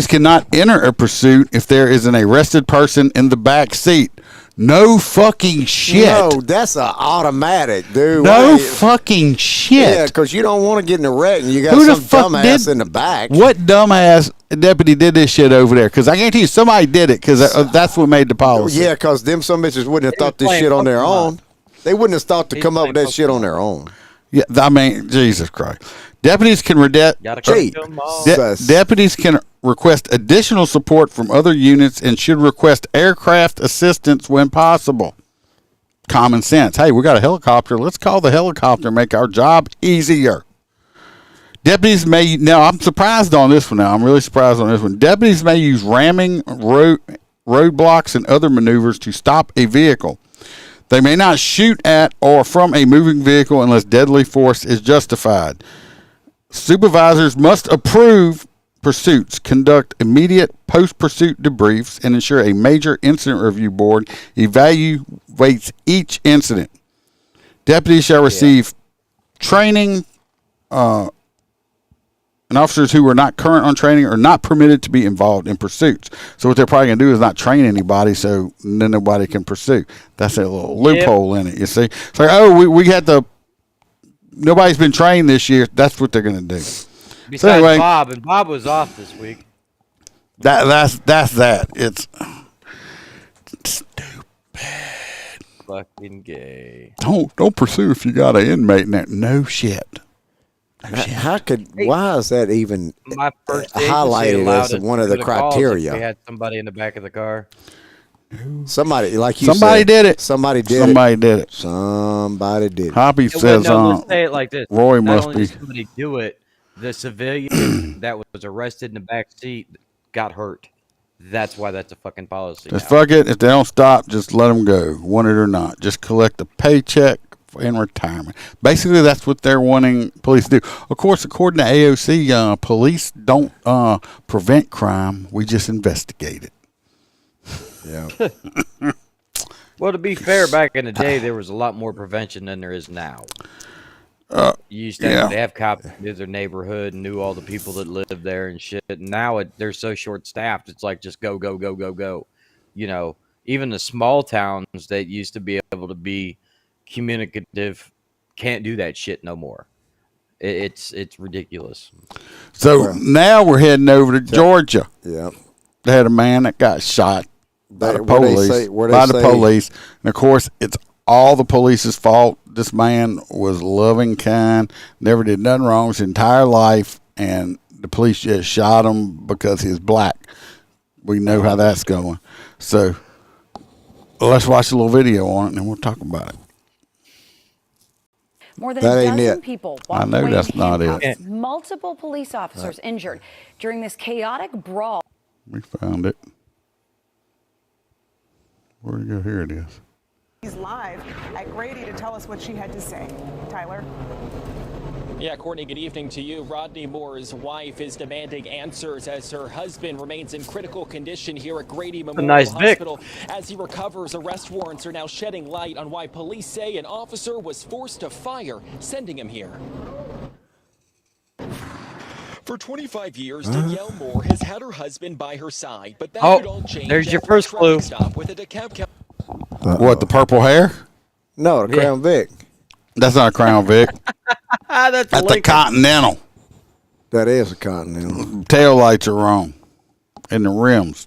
cannot enter a pursuit if there is an arrested person in the back seat. No fucking shit. No, that's an automatic, dude. No fucking shit. Yeah, because you don't want to get in a wreck and you got some dumbass in the back. What dumbass deputy did this shit over there? Because I guarantee you somebody did it because that's what made the policy. Yeah, because them some bitches wouldn't have thought this shit on their own. They wouldn't have thought to come up with that shit on their own. Yeah, I mean, Jesus Christ. Deputies can deputies can request additional support from other units and should request aircraft assistance when possible. Common sense. Hey, we got a helicopter. Let's call the helicopter and make our job easier. Deputies may, now I'm surprised on this one now. I'm really surprised on this one. Deputies may use ramming, roadblocks, and other maneuvers to stop a vehicle. They may not shoot at or from a moving vehicle unless deadly force is justified. Supervisors must approve pursuits, conduct immediate post-pursuit debriefs, and ensure a major incident review board evaluates each incident. Deputies shall receive training, and officers who are not current on training are not permitted to be involved in pursuits. So what they're probably going to do is not train anybody, so then nobody can pursue. That's a little loophole in it, you see. It's like, oh, we had the... Nobody's been trained this year. That's what they're going to do. Besides so anyway, Bob, and Bob was off this week. That's that. It's stupid. Fucking gay. Don't pursue if you got an inmate in there. No shit. How could? Why is that even My first highlighted as one of the criteria? We had somebody in the back of the car. Somebody, like you Somebody said, did it. Somebody did Somebody did it. Somebody did it. Hoppy says, let's say it like this. Roy Not must only be. did somebody do it, the civilian that was arrested in the back seat got hurt. That's why that's a fucking policy. Just fuck it. If they don't stop, just let them go, want it or not. Just collect a paycheck in retirement. Basically, that's what they're wanting police to do. Of course, according to AOC, police don't prevent crime. We just investigate it. Yeah. Well, to be fair, back in the day, there was a lot more prevention than there is now. You used to have cops who knew their neighborhood and knew all the people that lived there and shit. And now they're so short-staffed, it's like just go, go, go, go, go. You know, even the small towns that used to be able to be communicative can't do that shit no more. It's ridiculous. So now we're heading over to Georgia. Yeah. They had a man that got shot by the police. And of course, it's all the police's fault. This man was loving, kind, never did nothing wrong his entire life, and the police just shot him because he's black. We know how that's going. So let's watch a little video on it, and then we'll talk about it. More than a dozen people I know that's not it. Multiple police officers injured during this chaotic brawl. We found it. Where'd it go? Here it is. He's live at Grady to tell us what she had to say. Tyler? Yeah, Courtney, good evening to you. Rodney Moore's wife is demanding answers as her husband remains in critical condition here at Grady Memorial Hospital. As he recovers, arrest warrants are now shedding light on why police say an officer was forced to fire, sending him here. For 25 years, Danielle Moore has had her husband by her side, but that could all change. There's your first clue. Stop with a DeKalb County. What, the purple hair? No, the Crown Vic. That's not a Crown Vic. That's the Continental. That is a Continental. Tail lights are wrong. And the rims.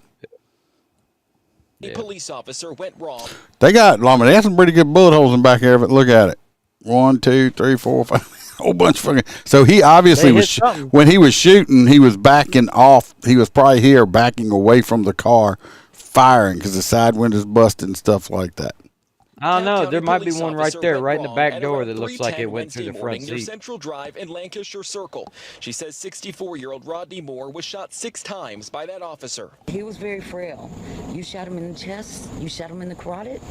A police officer went wrong. They got some pretty good bullet holes in the back of it. Look at it. 1, 2, 3, 4, 5. A whole bunch of fucking. So he obviously was, when he was shooting, he was backing off. He was probably here backing away from the car, firing because the side windows busted and stuff like that. I don't know. County There might be police one right officer there, went right in the wrong back at door around that looks like 3:10 it went through the Wednesday front morning near seat. Central Drive in Lancashire Circle. She says 64-year-old Rodney Moore was shot 6 times by that officer. He was very frail. You shot him in the chest. You shot him in the carotid.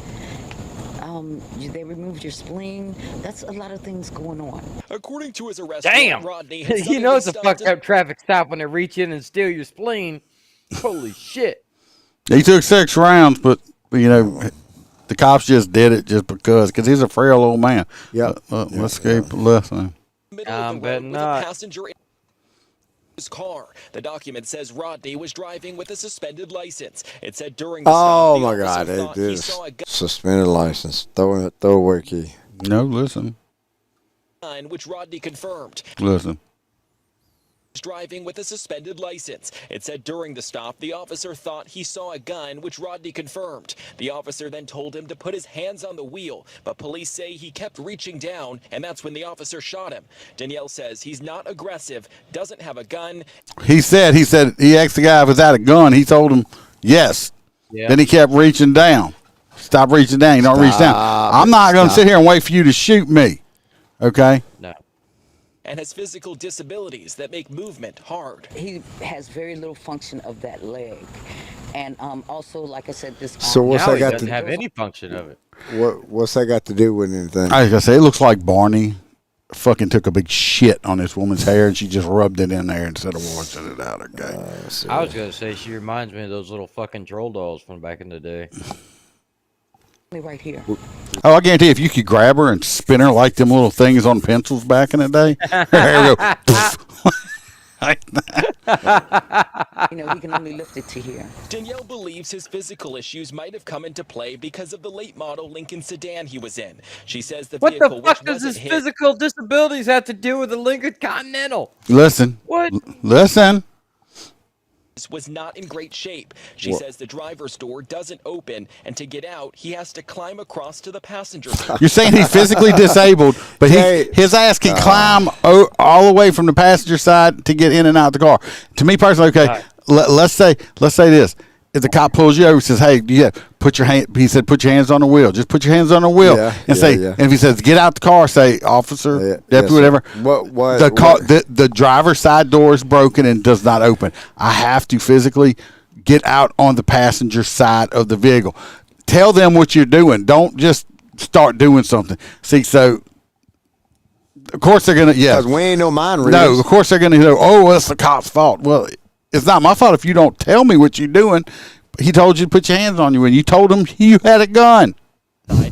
They removed your spleen. That's a lot of things going on. According to his arrest Damn! warrant, Rodney had You know it's a suddenly fucked up traffic stop when they reach in and steal your spleen. Holy shit! He took 6 rounds, but you know, the cops just did it just because he's a frail old man. Yep. Let's keep listening. I'm betting not. Passenger in his car. The document says Rodney was driving with a suspended license. It said during the Oh stop, my the God! officer It thought he is saw a suspended license. Throw away key. No, listen. gun, which Rodney confirmed. Listen. Driving with a suspended license. It said during the stop, the officer thought he saw a gun, which Rodney confirmed. The officer then told him to put his hands on the wheel, but police say he kept reaching down, and that's when the officer shot him. Danielle says he's not aggressive, doesn't have a gun. He said he asked the guy if he had a gun. He told him yes. Yeah. Then he kept reaching down. Stop reaching down. You don't reach down. I'm not going to sit here and wait for you to shoot me. Okay? No. And has physical disabilities that make movement hard. He has very little function of that leg. And also, like I said, this. So what's Now that he got doesn't to have any function of it. What's that got to do with anything? I was going to say, it looks like Barney fucking took a big shit on this woman's hair and she just rubbed it in there instead of washing it out. Okay. I was gonna say she reminds me of those little fucking troll dolls from back in the day. Right here. Oh, I guarantee if you could grab her and spin her like them little things on pencils back in the day. There we go. You know, he can only lift it to here. Danielle believes his physical issues might have come into play because of the late model Lincoln sedan he was in. She says the What vehicle, the fuck which does wasn't his hit, physical disabilities have to do with the Lincoln Continental? Listen. What? Listen. was not in great shape. She says the driver's door doesn't open, and to get out, he has to climb across to the passenger side. You're saying he's physically disabled, but his ass can climb all the way from the passenger side to get in and out the car. To me personally, okay, let's say this. If the cop pulls you over and says, hey, put your hand, he said, put your hands on the wheel. Just put your hands on the wheel. And if he says, get out the car, say, officer, deputy, whatever. The driver's side door is broken and does not open. I have to physically get out on the passenger side of the vehicle. Tell them what you're doing. Don't just start doing something. See, so, of course they're going to, Because we ain't no mind readers. No, of course they're going to go, oh, well, it's the cop's fault. Well, it's not my fault if you don't tell me what you're doing. He told you to put your hands on you, and you told him you had a gun.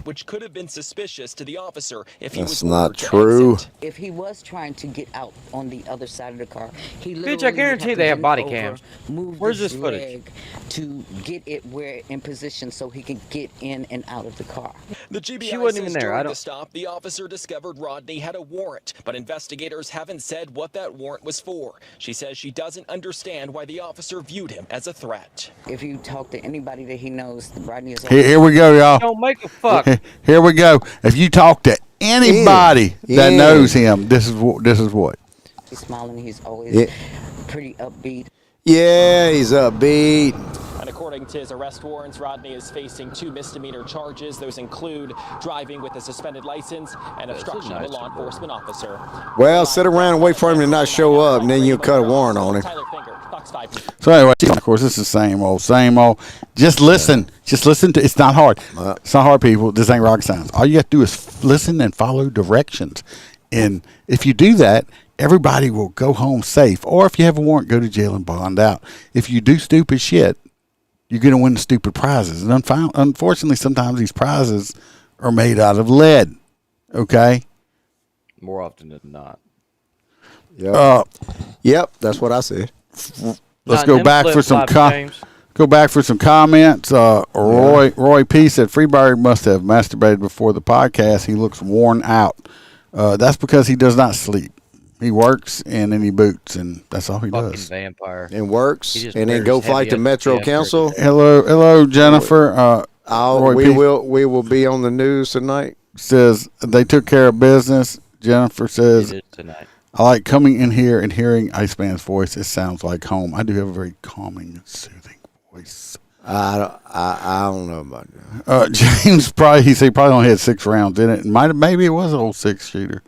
Which could have been suspicious to the officer if he That's was not ordered to true. exit. If he was trying to get out on the other side of the car, he Bitch, literally I guarantee would they have have to body bend cams. over, move Where's his this footage? leg to get it in position so he can get in and out of the car. The GBI She wasn't says even there. during I the don't- stop, the officer discovered Rodney had a warrant, but investigators haven't said what that warrant was for. She says she doesn't understand why the officer viewed him as a threat. If you talk to anybody that he knows, Rodney is. Here we go, y'all. Don't make a fuck. Here we go. If you talk to anybody that knows him, this is what. He's smiling. He's always pretty upbeat. Yeah, he's upbeat. And according to his arrest warrants, Rodney is facing 2 misdemeanor charges. Those include driving with a suspended license and obstruction of a law enforcement officer. Well, sit around and wait for him to not show up, and then you'll cut a warrant on him. Tyler Finger, Fox 5. So anyway, of course, this is the same old. Just listen. Just listen to. It's not hard. It's not hard, people. This ain't rocket science. All you have to do is listen and follow directions. And if you do that, everybody will go home safe. Or if you have a warrant, go to jail and bond out. If you do stupid shit, you're going to win stupid prizes. And unfortunately, sometimes these prizes are made out of lead. Okay? More often than not. Yep, that's what I said. Let's go back for some comments. Roy P said Freeberry must have masturbated before the podcast. He looks worn out. That's because he does not sleep. He works and then he boots, and that's all he does. Vampire. And works, He just and then wears go heavy fight the Metro FTF Council. Hello, Jennifer. Roy we P. will be on the news tonight. Says they took care of business. Jennifer says, It is tonight. I like coming in here and hearing Iceman's voice. It sounds like home. I do have a very calming and soothing voice. I don't know about that. James he said he probably only had 6 rounds in it. Maybe it was an old 6-shooter.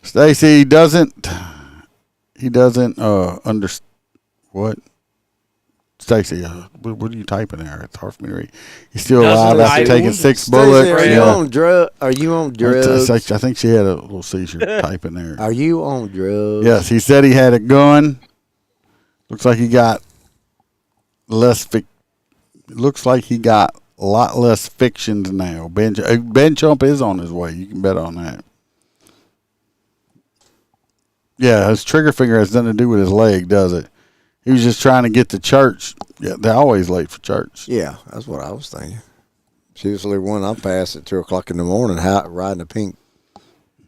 Stacy, he doesn't understand what. Stacy, what are you typing there? It's hard for me to read. He's still alive after taking 6 bullets. Are you on drugs? I think she had a little seizure typing there. Are you on drugs? Yes, he said he had a gun. Looks like he got looks like he got a lot less fictions now. Ben Chump is on his way. You can bet on that. Yeah, his trigger finger has nothing to do with his leg, does it? He was just trying to get to church. Yeah, they're always late for church. Yeah, that's what I was thinking. She was the one I passed at 2:00 in the morning, riding a pink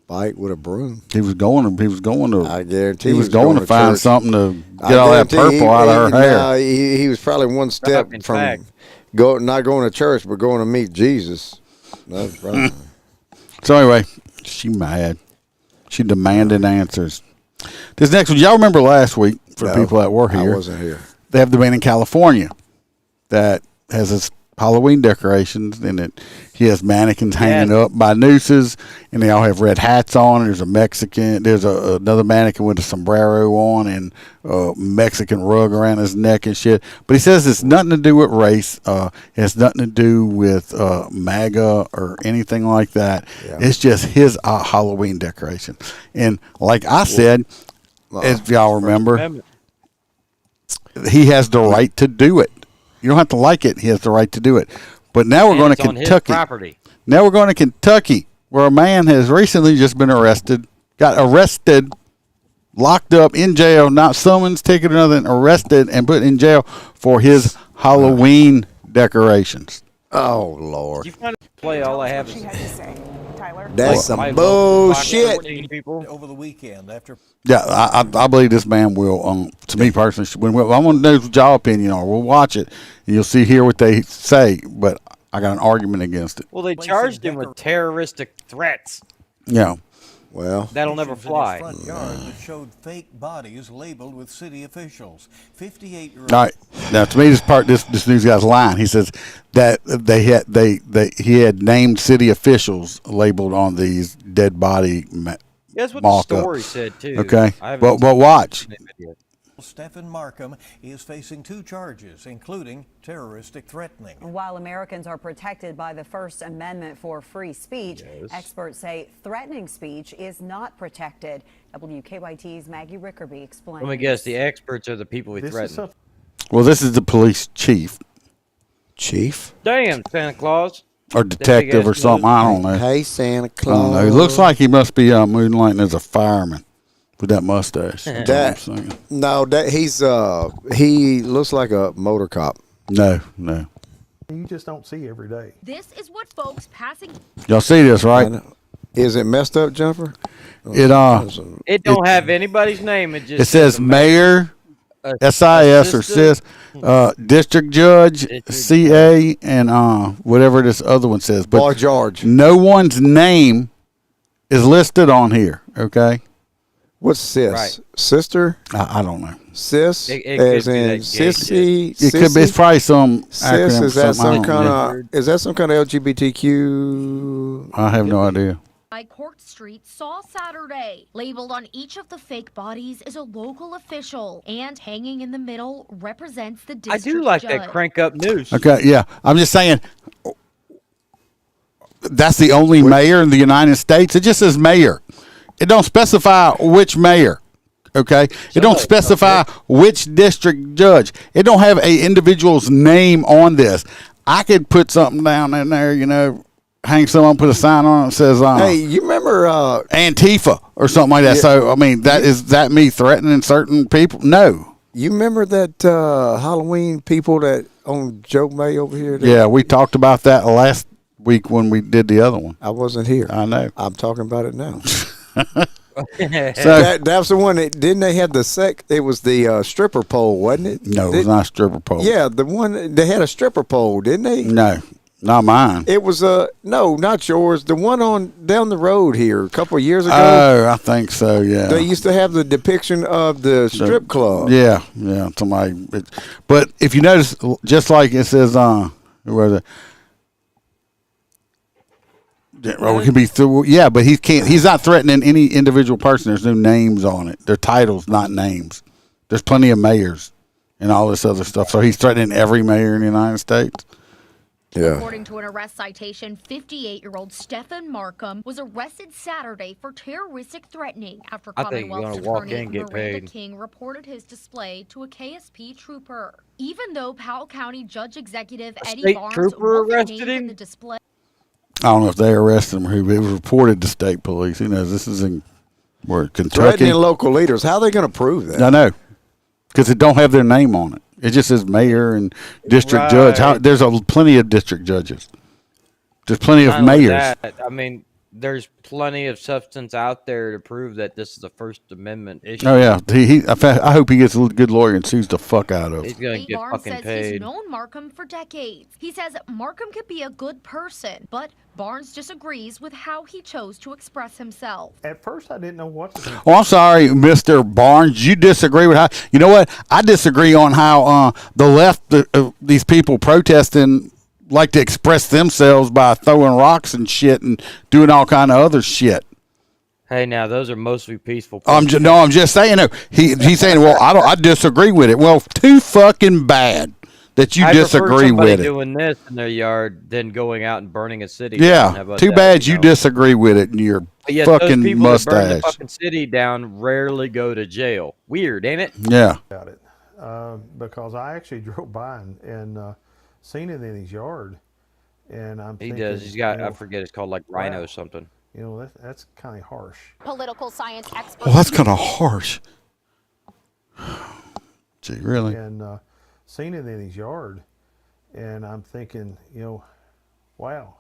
bike with a broom. He was going to. I guarantee he was going to find church. something to get all that purple out of her hair. No, he was probably one step from not going to church, but going to meet Jesus. That's right. So anyway, she mad. She demanded answers. This next one, y'all remember last week, for people that were here. I wasn't here. They have the man in California that has his Halloween decorations, and he has mannequins hanging up by nooses, and they all have red hats on. There's a Mexican. There's another mannequin with a sombrero on and a Mexican rug around his neck and shit. But he says it's nothing to do with race. It has nothing to do with MAGA or anything like that. Yeah. It's just his Halloween decoration. And like I said, if y'all remember, he has the right to do it. You don't have to like it. He has the right to do it. But now we're going to Kentucky. Now we're going to Kentucky, where a man has recently just been got arrested, locked up in jail, not summons, ticket, or nothing, arrested and put in jail for his Halloween decorations. Oh, Lord. You find play all I have is Tyler. That's some bullshit. Over the weekend after. Yeah, I believe this man will. To me personally, I want to know what y'all opinion are. We'll watch it, and you'll hear what they say. But I got an argument against it. Well, they charged him with terroristic threats. Yeah. Well, that'll never fly. Front yard that showed fake bodies labeled with city officials. 58-year-old. All right. Now, to me, this news guy's lying. He says that he had named city officials labeled on these dead body. That's what the story said too. Okay, but watch. Stephen Markham is facing 2 charges, including terroristic threatening. While Americans are protected by the First Amendment for free speech, experts say threatening speech is not protected. WKYT's Maggie Rickerby explains. Let me guess, the experts are the people we threaten. Well, this is the police chief. Damn, Santa Claus. Or detective or something. I don't know. Hey, Santa Claus. I don't know. He looks like he must be moonlighting as a fireman with that mustache. He looks like a motor cop. No. You just don't see every day. This is what folks passing. Y'all see this, right? Is it messed up, Jennifer? It don't have anybody's name. It says mayor, SIS or CIS, district judge, CA, and whatever this other one says. But George. No one's name is listed on here. Okay. What's sis? Right. Sister? I don't know. Sis? It as in sissy? It could be. It's probably some sis, is that some kind of LGBTQ? I have no idea. By Court Street saw Saturday. Labeled on each of the fake bodies is a local official, and hanging in the middle represents the district I do like judge. that crank up news. Okay, yeah. I'm just saying that's the only mayor in the United States. It just says mayor. It don't specify which mayor. Okay? It don't specify which district judge. It don't have a individual's name on this. I could put something down in there, hang someone, put a sign on it that says, hey, you remember Antifa or something like that. Yeah, so, I mean, is that me threatening certain people? No. You remember that Halloween people that on Joe May over here? Yeah, we talked about that last week when we did the other one. I wasn't here. I know. I'm talking about it now. So that was the one didn't they have it was the stripper pole, wasn't it? No, it was not a stripper pole. Yeah, the one they had a stripper pole, didn't they? No. Not mine. It was no, not yours. The one on down the road here a couple of years ago. Oh, I think so. Yeah. They used to have the depiction of the strip club. Yeah. Somebody. But if you notice, just like it says, where the. Well, it can be through. Yeah, but he can't. He's not threatening any individual person. There's no names on it. They're titles, not names. There's plenty of mayors and all this other stuff. So he's threatening every mayor in the United States. Yeah. According to an arrest citation, 58-year-old Stephen Markham was arrested Saturday for terroristic threatening after Commonwealth Attorney Miranda King reported his display to a KSP trooper. Even though Powell County Judge Executive Eddie Barnes wasn't named in the display. I don't know if they arrested him or who. It was reported to state police. Who knows? This is in Kentucky. Threatening local leaders. How are they going to prove that? I know. Because it don't have their name on it. It just says mayor and district judge. There's plenty of district judges. There's plenty of mayors. I mean, there's plenty of substance out there to prove that this is a First Amendment issue. Oh yeah, I hope he gets a good lawyer and sues the fuck out of. He's gonna get fucking paid. He's known Markham for decades. He says Markham could be a good person, but Barnes disagrees with how he chose to express himself. At first, I didn't know what to do. Oh, I'm sorry, Mr. Barnes. You disagree with how? You know what? I disagree on how the left, these people protesting, like to express themselves by throwing rocks and shit and doing all kind of other shit. Hey, now those are mostly peaceful. I'm just saying. No, he's saying, well, I disagree with it. Well, too fucking bad that you disagree with it. Doing this in their yard than going out and burning a city. Yeah, too bad you disagree with it and your fucking those people mustache. That burn the fucking city down rarely go to jail. Weird, ain't it? Yeah. About it, because I actually drove by and seen it in his yard, and I'm thinking, he does. He's got, I forget, it's called like Rhino something. You know, that's kind of harsh. Political science expert. Well, that's kind of harsh. Gee, really? And seen it in his yard, and I'm thinking, wow,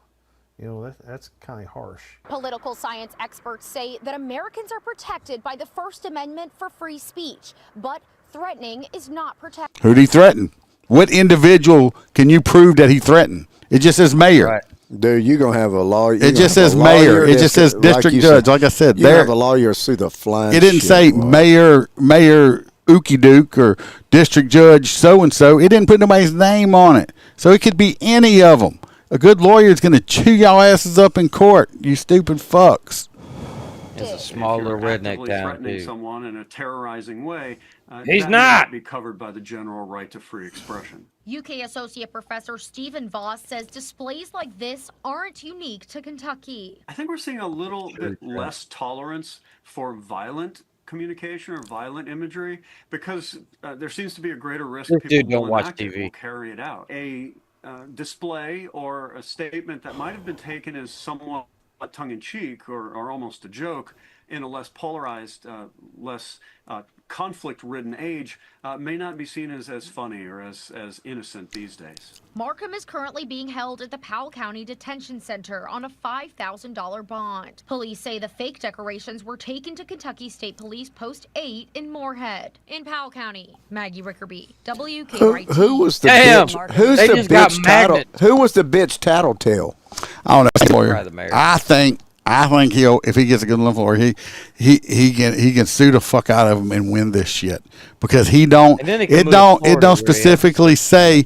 that's kind of harsh. Political science experts say that Americans are protected by the First Amendment for free speech, but threatening is not protected. Who'd he threaten? What individual can you prove that he threatened? It just says mayor. Right. Dude, you're going to have a lawyer. It just says mayor. It just says district judge. Like I said, you have a lawyer sue the flying It didn't say mayor Ookie Duke or district judge so-and-so. It didn't put nobody's name on it. So it could be any of them. A good lawyer is going to chew y'all asses up in court, you stupid fucks. It's a small little redneck town, threatening someone in a terrorizing way, he's that not be covered by the general right to free expression. UK Associate Professor Stephen Voss says displays like this aren't unique to Kentucky. I think we're seeing a little bit less tolerance for violent communication or violent imagery because there seems to be a greater risk people will carry it out. A display or a statement that might have been taken as somewhat tongue-in-cheek or almost a joke in a less polarized, less conflict-ridden age may not be seen as funny or as innocent these days. Markham is currently being held at the Powell County Detention Center on a $5,000 bond. Police say the fake decorations were taken to Kentucky State Police Post 8 in Moorhead. In Powell County, Maggie Rickerby, WKYT. Who was the bitch? Who's the bitch tattle? Who was the bitch tattletale? I don't know. I think he'll, if he gets a good enough lawyer, he can sue the fuck out of him and win this shit because it don't specifically say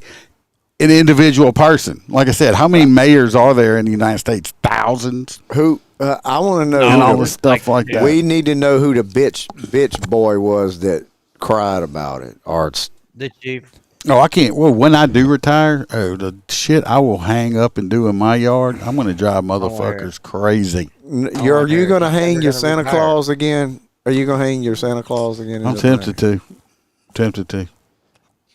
an individual person. Like I said, how many mayors are there in the United States? Thousands. Who I want to know. And all this stuff like that. We need to know who the bitch boy was that cried about it. The chief. Oh, I can't. Well, when I do retire, the shit I will hang up and do in my yard, I'm going to drive motherfuckers crazy. Are you going to hang your Santa Claus again? Are you going to hang your Santa Claus again? I'm tempted to.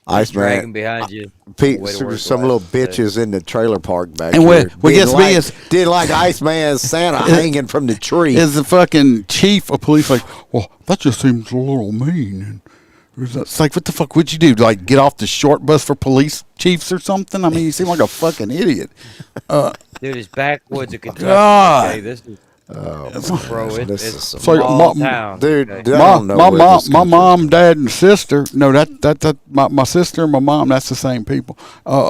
Iceman behind you. Pete, some little bitches in the trailer park back and here. What gets me is did like Iceman's Santa hanging from the tree. Is the fucking chief of police like? Well, that just seems a little mean. It's like, what the fuck would you do? Like, get off the short bus for police chiefs or something? I mean, you seem like a fucking idiot. Dude, it's backwoods of Kentucky. God. Okay, this is Bro, it's a So, small town. Dude, okay? I don't know where this my comes mom, dad, and sister. No, that my sister and my mom. That's the same people.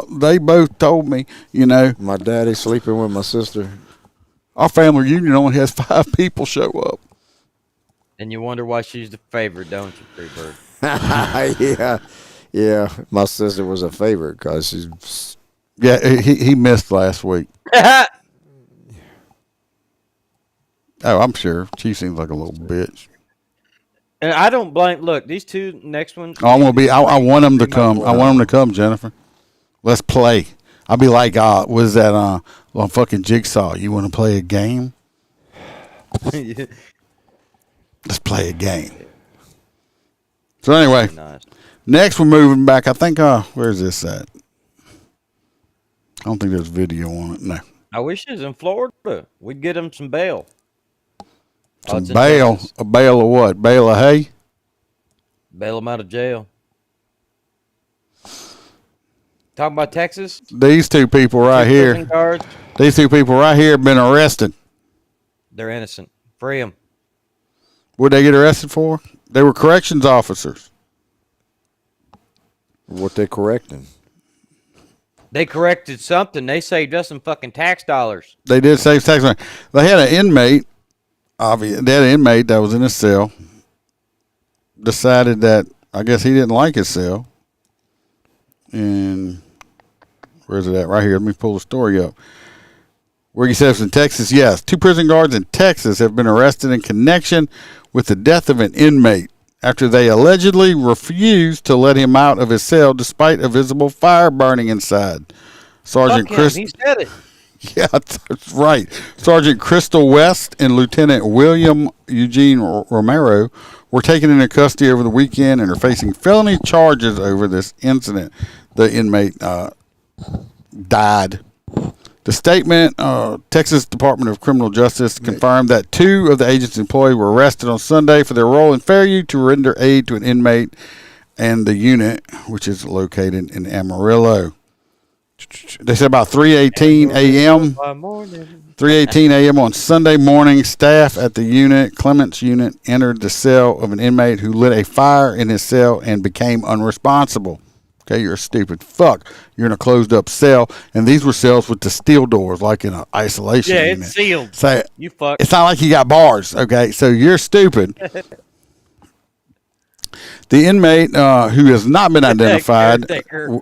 They both told me, you know, My daddy sleeping with my sister. our family reunion only has 5 people show up. And you wonder why she's the favorite, don't you, Freebird? yeah. My sister was a favorite because she's. Yeah, he missed last week. Oh, I'm sure. She seems like a little bitch. And I don't blame. Look, these two next ones. I want them to come. I want them to come, Jennifer. Let's play. I'll be like, was that on fucking Jigsaw? You want to play a game? Yeah. Let's play a game. So anyway, Nice. next we're moving back. I think, where's this at? I don't think there's video on it. No. I wish it was in Florida. We'd get them some bail. Some it's in bail. Texas. A bale of what? Bale of hay? Bail them out of jail. Talking about Texas? These two people right Two prison here. guards, These two people right here have been arrested. they're innocent. Free them. What'd they get arrested for? They were corrections officers. What they correcting? They corrected something. They saved us some fucking tax dollars. They did save tax money. They had an inmate. Obviously, they had an inmate that was in his cell. Decided that I guess he didn't like his cell. And where's it at? Right here. Let me pull the story up. Where he says in Texas, yes, 2 prison guards in Texas have been arrested in connection with the death of an inmate after they allegedly refused to let him out of his cell despite a visible fire burning inside. Sergeant Fuck him. He said it. Yeah, that's right. Sergeant Crystal West and Lieutenant William Eugene Romero were taken into custody over the weekend and are facing felony charges over this incident. The inmate died. The statement, Texas Department of Criminal Justice confirmed that 2 of the agency's employees were arrested on Sunday for their role in fair use to render aid to an inmate and the unit, which is located in Amarillo. They said about 3:18 a.m. 3:18 a.m. on Sunday morning, staff at the unit, Clements unit, entered the cell of an inmate who lit a fire in his cell and became unresponsible. Okay, you're a stupid fuck. You're in a closed-up cell, and these were cells with the steel doors, like in an isolation unit. It's sealed. So You fuck. it's not like you got bars. Okay, so you're stupid. The inmate, who has not been identified,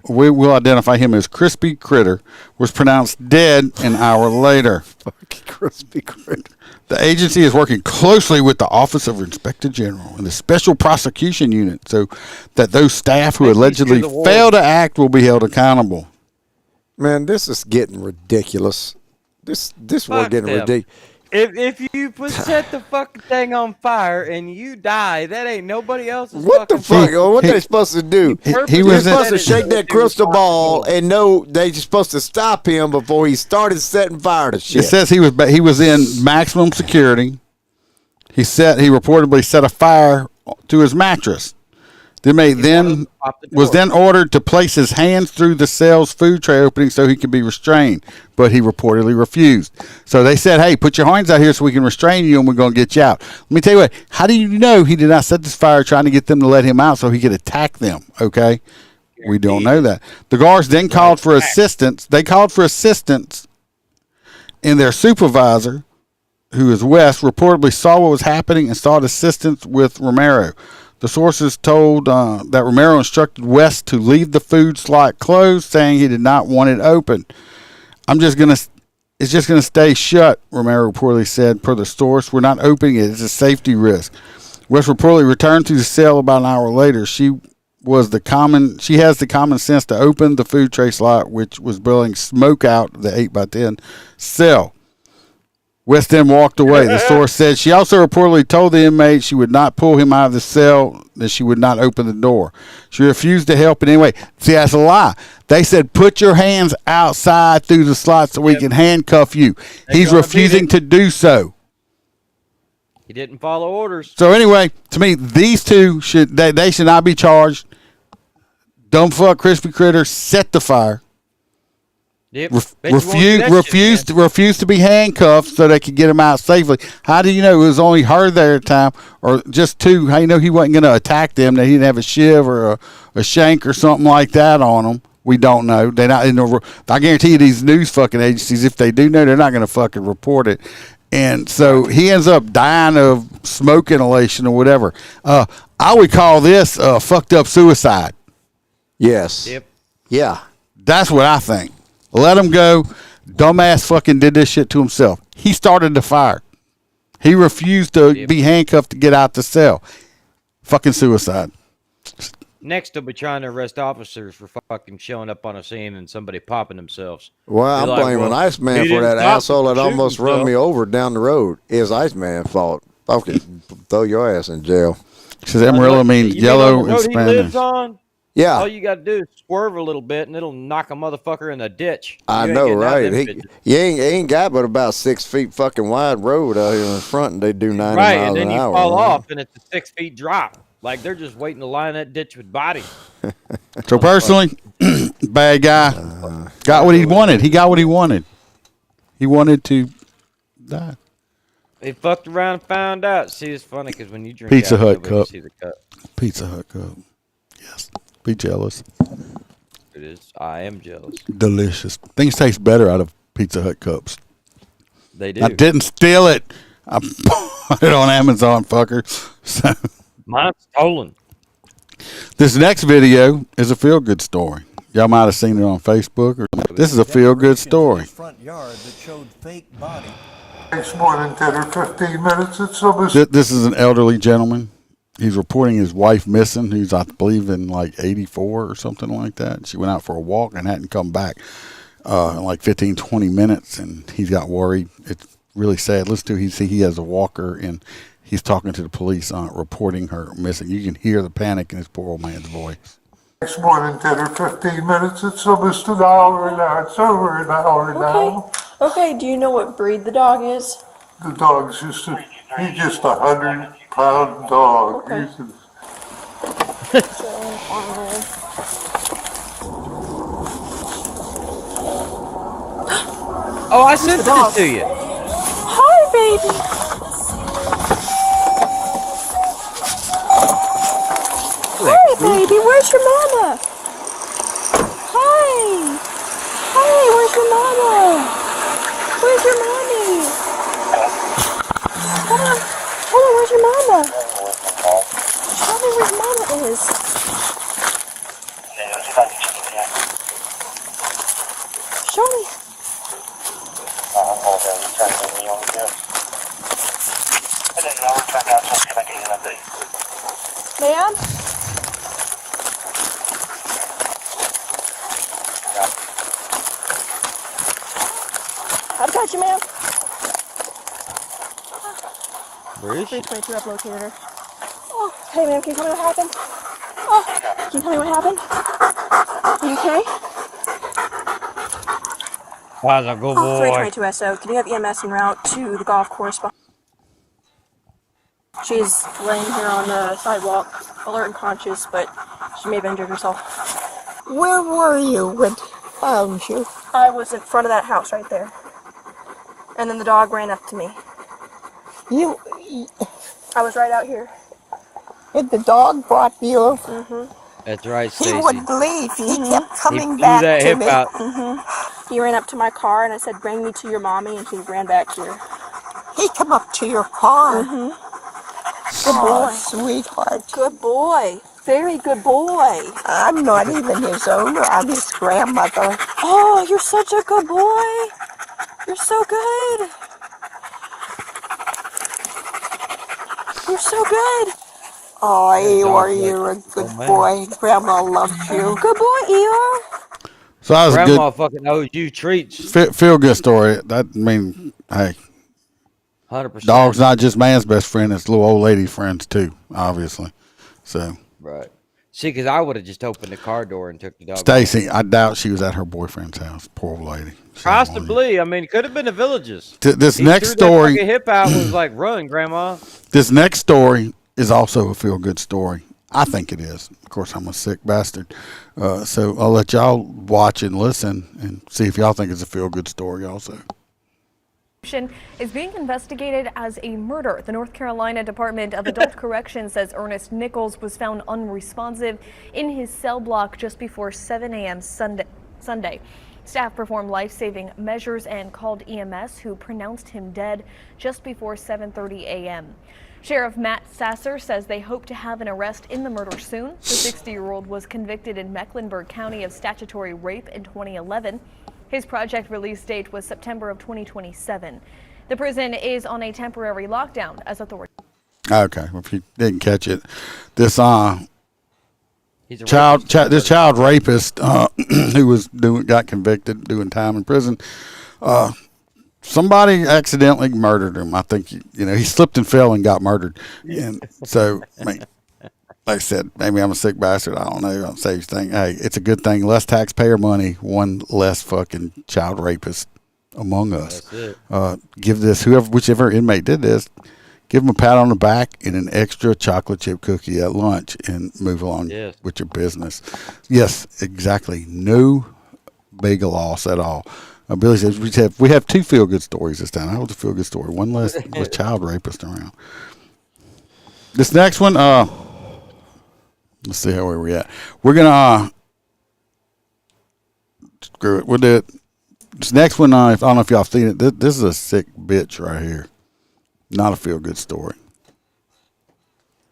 we will identify him as Crispy Critter, was pronounced dead an hour later. Fucking Crispy Critter. The agency is working closely with the Office of Inspector General and the Special Prosecution Unit so that those staff who allegedly fail to act will be held accountable. Man, this is getting ridiculous. This we're getting ridiculous. If you set the fucking thing on fire and you die, that ain't nobody else's. What the fuck? What they supposed to do? He was supposed to shake that crystal ball and know they supposed to stop him before he started setting fire to shit. It says he was in maximum security. He reportedly set a fire to his mattress. The inmate was then ordered to place his hands through the cell's food tray opening so he could be restrained, but he reportedly refused. So they said, hey, put your hands out here so we can restrain you and we're going to get you out. Let me tell you what, how do you know he did not set this fire trying to get them to let him out so he could attack them, okay? We don't know that. The guards then called for assistance. They called for assistance, and their supervisor, who is West, reportedly saw what was happening and sought assistance with Romero. The sources told that Romero instructed West to leave the food slot closed, saying he did not want it open. It's just gonna stay shut, Romero reportedly said per the source. We're not opening it. It's a safety risk. West reportedly returned to the cell about an hour later. She has the common sense to open the food tray slot, which was blowing smoke out the 8x10 cell. West then walked away. The source said she also reportedly told the inmate she would not pull him out of the cell, that she would not open the door. She refused to help in any way. See, that's a lie. They said, put your hands outside through the slot so we can handcuff you. He's refusing to do so. He didn't follow orders. So anyway, to me, these two should not be charged. Dumb fuck Crispy Critter set the fire. Yep. Refused to be handcuffed so they could get him out safely. How do you know it was only her there at the time, or just two? How do you know he wasn't going to attack them? That he didn't have a shiv or a shank or something like that on them? We don't know. They're not. I guarantee you, these news fucking agencies, if they do know, they're not going to fucking report it. And so he ends up dying of smoke inhalation or whatever. I would call this fucked up suicide. Yes. Yep. Yeah. That's what I think. Let him go. Dumbass fucking did this shit to himself. He started the fire. He refused to be handcuffed to get out the cell. Fucking suicide. Next, they'll be trying to arrest officers for fucking showing up on a scene and somebody popping themselves. Well, I'm blaming Iceman for that asshole that almost run me over down the road. It's Iceman's fault. Fucking throw your ass in jail. Because Amarillo means yellow in Spanish. He lives on? Yeah. All you got to do is swerve a little bit, and it'll knock a motherfucker in the ditch. I know, right? He ain't got but about 6 feet fucking wide road out here in front, and they do 90 miles an hour. Right, and then you fall off, and it's a 6 feet drop. Like, they're just waiting to line that ditch with bodies. So personally, bad guy got what he wanted. He got what he wanted. He wanted to die. They fucked around and found out. See, it's funny because when you drink Pizza Hut cup. see the cup. Pizza Hut cup. Yes. Be jealous. It is. I am jealous. Delicious. Things taste better out of Pizza Hut cups. They do. I didn't steal it. I bought it on Amazon, fucker. So mine's stolen. This next video is a feel-good story. Y'all might have seen it on Facebook. This is a feel-good story. Front yard that showed fake body. Takes more than 10 or 15 minutes. This is an elderly gentleman. He's reporting his wife missing, who's, I believe, in like 84 or something like that. She went out for a walk and hadn't come back in like 15, 20 minutes, and he's got worried. It's really sad. Listen to he has a walker, and he's talking to the police reporting her missing. You can hear the panic in his poor old man's voice. Takes more than 10 or 15 minutes. It's almost an hour now. It's over an hour now. Okay, do you know what breed the dog is? The dog's just he's just 100-pound dog. Okay. Oh, I sent it to you. Hi, baby. Hi, baby. Where's your mama? Hi. Hey, where's your mama? Where's your mommy? Hold on. Hold on, where's your mama? Show me where mama is. Show me. Ma'am? I've got you, ma'am. Where is she? 322, I've located her. Oh, hey, ma'am, can you tell me what happened? Oh, can you tell me what happened? Are you okay? That's a good boy. 322 SO, can you have EMS en route to the golf course? She's laying here on the sidewalk, alert and conscious, but she may have injured herself. Where were you when found you? I was in front of that house right there. And then the dog ran up to me. I was right out here. And the dog brought you? Mm-hmm. That's right, He Stacey. wouldn't leave. He kept coming blew back that to hip me. out. Mm-hmm. He ran up to my car and I said, bring me to your mommy, and she ran back here. He come up to your car? Mm-hmm. Good boy. Oh, sweetheart. Good boy. Very good boy. I'm not even his owner. I'm his grandmother. Oh, you're such a good boy. You're so good. You're so good. Oh, Eeyore, you're a good boy. Grandma loves you. Good boy, Eeyore. So that was Grandma a fucking owes you treats. good feel good story. That mean, hey, 100%. dog's not just man's best friend; it's little old lady friends too, obviously. So Right. See, because I would have just opened the car door and took the dog. Stacy, I doubt she was at her boyfriend's house. Poor old lady. Possibly. I mean, it could have been the villages. This He next threw story. That fucking hip out and was like, run, Grandma. This next story is also a feel good story. I think it is. Of course, I'm a sick bastard. So I'll let y'all watch and listen and see if y'all think it's a feel-good story also. Is being investigated as a murder. The North Carolina Department of Adult Correction says Ernest Nichols was found unresponsive in his cell block just before 7 a.m. Sunday. Staff performed life-saving measures and called EMS, who pronounced him dead just before 7:30 a.m. Sheriff Matt Sasser says they hope to have an arrest in the murder soon. The 60-year-old was convicted in Mecklenburg County of statutory rape in 2011. His project release date was September of 2027. The prison is on a temporary lockdown as authorities. Okay, if you didn't catch it, this child rapist who got convicted, doing time in prison. Somebody accidentally murdered him. I think he slipped and fell and got murdered. And so, like I said, maybe I'm a sick bastard. I don't know. I don't say anything. Hey, it's a good thing. Less taxpayer money, one less fucking child rapist among us. That's it. Give this whichever inmate did this, give them a pat on the back and an extra chocolate chip cookie at lunch, and move along with your business. Yes, exactly. No big loss at all. Billy says we have 2 feel good stories this time. That was a feel good story. One less with child rapist around. This next one, let's see where we're at. We're gonna screw it. We'll do it. This next one, I don't know if y'all have seen it. This is a sick bitch right here. Not a feel good story.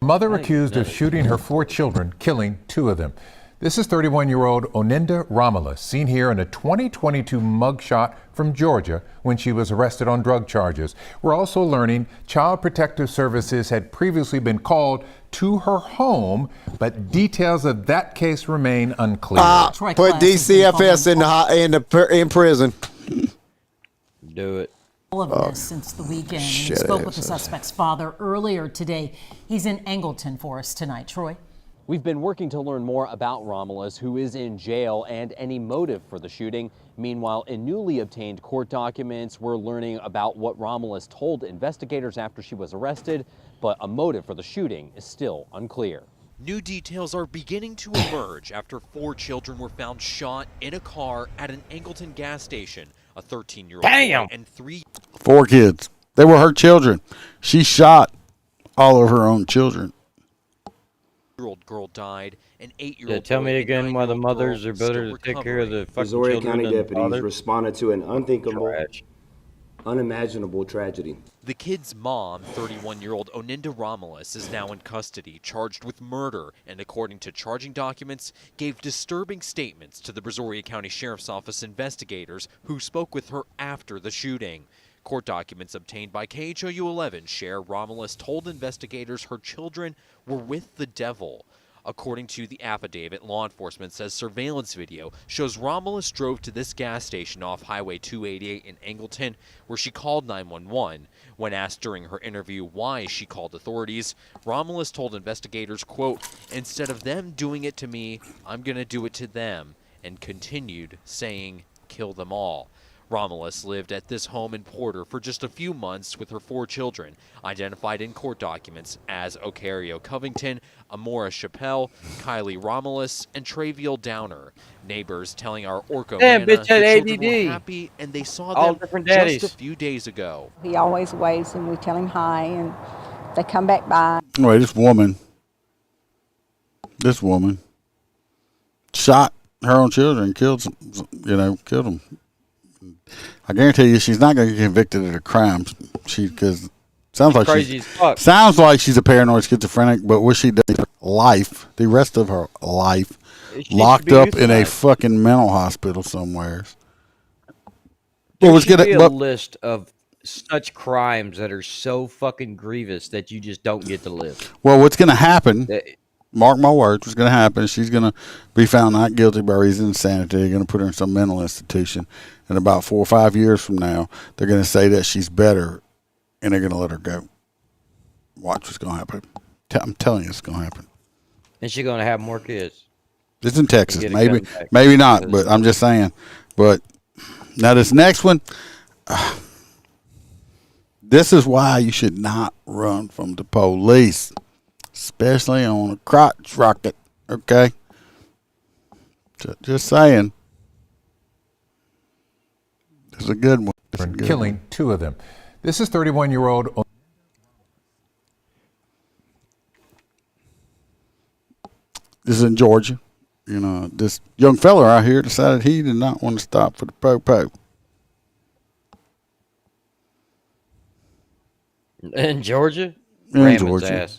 Mother accused of shooting her 4 children, killing 2 of them. This is 31-year-old Oninda Romulus, seen here in a 2022 mugshot from Georgia when she was arrested on drug charges. We're also learning Child Protective Services had previously been called to her home, but details of that case remain unclear. Put DCFS in prison. Do it. All of this since the weekend. We spoke with the suspect's father earlier today. He's in Angleton for us tonight. Troy? We've been working to learn more about Romulus, who is in jail, and any motive for the shooting. Meanwhile, in newly obtained court documents, we're learning about what Romulus told investigators after she was arrested, but a motive for the shooting is still unclear. New details are beginning to emerge after 4 children were found shot in a car at an Angleton gas station. A 13-year-old boy and 3 4 kids. They were her children. She shot all of her own children. Girl died. An 8-year-old. Tell me again why the mothers are better to take care of the fucking Missouri children County than the deputies father? responded to an unthinkable, unimaginable tragedy. The kid's mom, 31-year-old Oninda Romulus, is now in custody, charged with murder, and according to charging documents, gave disturbing statements to the Brazoria County Sheriff's Office investigators who spoke with her after the shooting. Court documents obtained by KHOU 11 share Romulus told investigators her children were with the devil. According to the affidavit, law enforcement says surveillance video shows Romulus drove to this gas station off Highway 288 in Angleton, where she called 911. When asked during her interview why she called authorities, Romulus told investigators, quote, "Instead of them doing it to me, I'm going to do it to them," and continued saying, "Kill them all." Romulus lived at this home in Porter for just a few months with her 4 children, identified in court documents as Ocario Covington, Amora Chappelle, Kylie Romulus, and Traviel Downer. Neighbors telling our Orco Damn, Nana bitch had the children ADD. were happy and they saw All them different just daddies. a few days ago. He always waves and we tell him hi and they come back by. Anyway, this woman shot her own children, killed them. I guarantee you, she's not going to get convicted of a crime. Because sounds like crazy as fuck. Sounds like she's a paranoid schizophrenic. But what she does, the rest of her life, locked up in a fucking mental hospital somewhere. There should be a list of such crimes that are so fucking grievous that you just don't get to live. Well, what's going to happen? Mark my words, what's going to happen? She's going to be found not guilty by reason of insanity. They're going to put her in some mental institution. And about 4 or 5 years from now, they're going to say that she's better, and they're going to let her go. Watch what's going to happen. I'm telling you, it's going to happen. And she's going to have more kids. It's in Texas. Maybe not, but I'm just saying. But now this next one, this is why you should not run from the police. especially on a crotch rocket. Okay, just saying. It's a good one. It's a good killing one. 2 of them. This is 31-year-old. This is in Georgia. You know, this young fella out here decided he did not want to stop for the po-po. In Georgia? In Ram his Georgia. ass.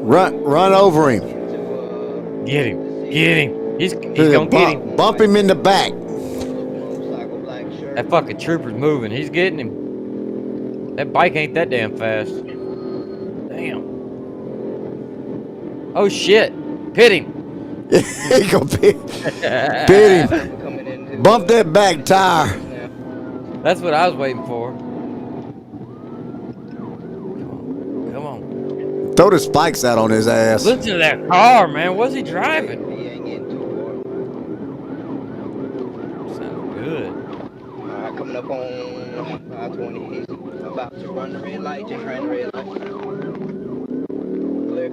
Run over him. Get him. Get him. He's gonna get him. Bump him in the back. That fucking trooper's moving. He's getting him. That bike ain't that damn fast. Damn. Oh shit. Pit him. He gonna pit him. Bump that back tire. That's what I was waiting for. Come on. Throw the spikes out on his ass. Listen to that car, man. What's he driving? Sounds good. Coming up on 520. He's about to run the red light. Just ran the red light.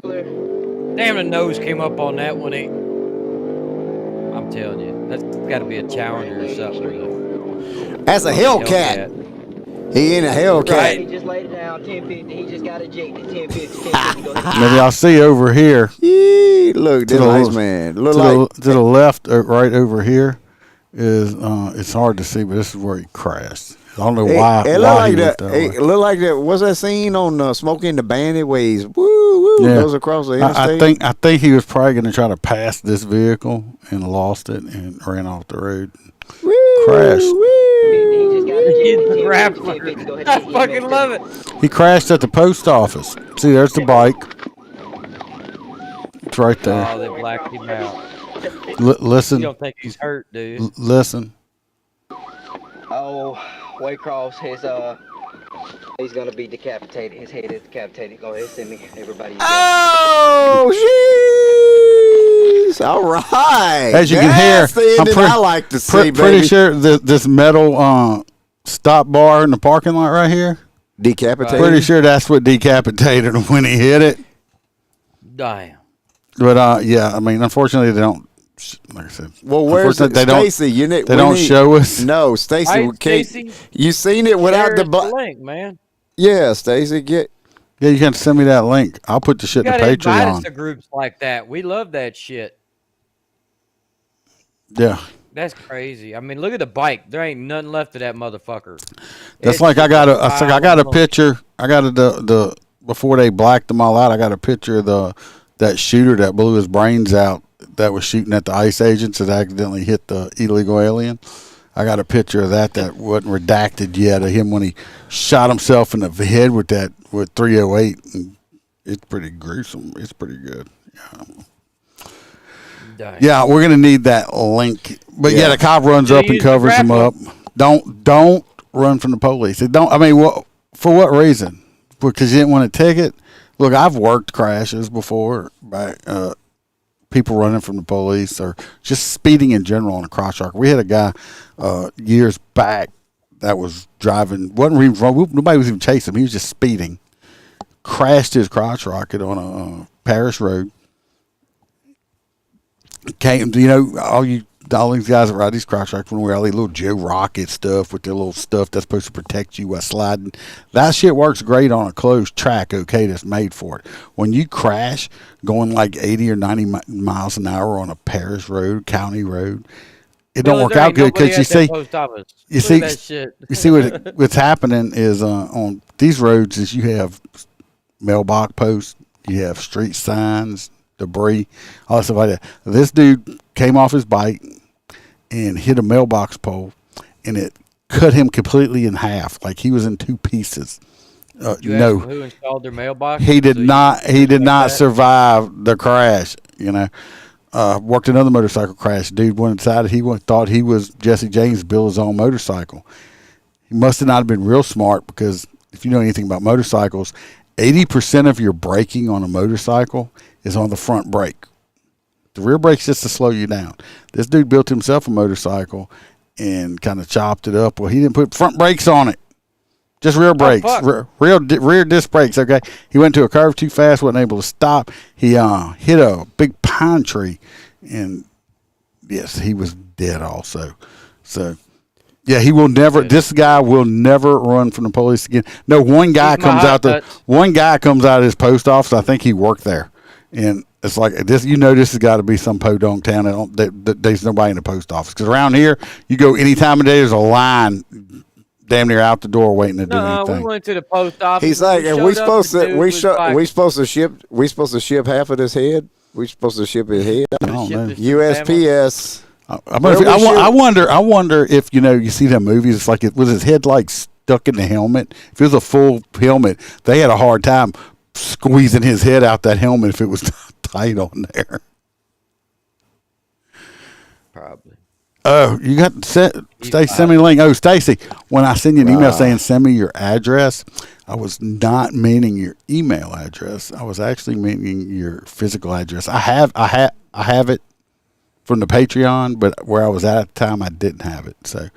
Clear. Damn, the nose came up on that one. I'm telling you, that's got to be a Challenger or something. That's a Hellcat. He in a Hellcat. Right. He just laid it down. 1050. He just got ejected. 1050. Maybe y'all see over here. Look, this nice man. Look to the left, right over here, is it's hard to see, but this is where he crashed. I don't know why. It look like that. It look like that. What's that scene on Smokey and the Bandit where he's goes across the interstate? I think he was probably going to try to pass this vehicle and lost it and ran off the road. Crashed. I fucking love it. He crashed at the post office. See, there's the bike. It's right there. Oh, they blacked him out. Listen. You don't think he's hurt, do you? Listen. Oh, Waycross, he's gonna be decapitated. His head is decapitated. Go ahead, send me everybody. Oh, jeez! All right. As you can hear, I like to see. Pretty sure this metal stop bar in the parking lot right here. Decapitated. Pretty sure that's what decapitated him when he hit it. Damn. But yeah, I mean, unfortunately, they don't. Like I said, well, where's Stacy? They don't show us. No, Stacy. You seen it without the link, man. Yeah, Stacy, Yeah, you can send me that link. I'll put the shit in the Invite us Patreon. to groups like that. We love that shit. Yeah. That's crazy. I mean, look at the bike. There ain't nothing left of that motherfucker. That's like I got a picture. I got the before they blacked them all out. I got a picture of that shooter that blew his brains out. That was shooting at the ICE agents that accidentally hit the illegal alien. I got a picture of that wasn't redacted yet of him when he shot himself in the head with 308. And it's pretty gruesome. It's pretty good. Yeah, we're gonna need that link. But yeah, the cop runs up and covers him up. Don't run from the police. Don't. I mean, for what reason? Because you didn't want a ticket. Look, I've worked crashes before by people running from the police or just speeding in general on a cross rock. We had a guy years back that was driving, wasn't even nobody was even chasing him. He was just speeding. Crashed his crotch rocket on a Parish Road. Came, all these guys that ride these crotch rockets when we wear all these little Joe Rocket stuff with their little stuff that's supposed to protect you while sliding. That shit works great on a closed track, okay, that's made for it. When you crash going like 80 or 90 miles an hour on a Parish Road, county road, it don't work out good because you see what's happening is on these roads is you have mailbox posts, you have street signs, debris, all that stuff like that. This dude came off his bike and hit a mailbox pole, and it cut him completely in half, like he was in two pieces. You asked him who installed their mailbox? He did not. He did not survive the crash. Worked another motorcycle crash. Dude went inside. Thought he was Jesse James, built his own motorcycle. He must have not been real smart because if you know anything about motorcycles, 80% of your braking on a motorcycle is on the front brake. The rear brake's just to slow you down. This dude built himself a motorcycle and kind of chopped it up. Well, he didn't put front brakes on it. Just rear brakes, fuck. rear disc brakes. Okay, he went to a curve too fast, wasn't able to stop. He hit a big pine tree, and yes, he was dead also. So, yeah, he will never. This guy will never run from the police again. No, one guy comes out of his post office. I think he worked there, and it's like this. You know, this has got to be some podunk town that there's nobody in the post office. Because around here, you go any time of day, there's a line damn near out the door waiting to do anything. We went to the post office. He's like, are we supposed to ship half of this head? We supposed to ship his head? I don't know. USPS. I wonder if you see that movies. It's like was his head like stuck in the helmet? If it was a full helmet, they had a hard time squeezing his head out that helmet if it was tight on there. Probably. Oh, you got Stacy, send me a link. Oh, Stacy, when I send you an email saying send me your address, I was not meaning your email address. I was actually meaning your physical address. I have it from the Patreon, but where I was at the time, I didn't have it. So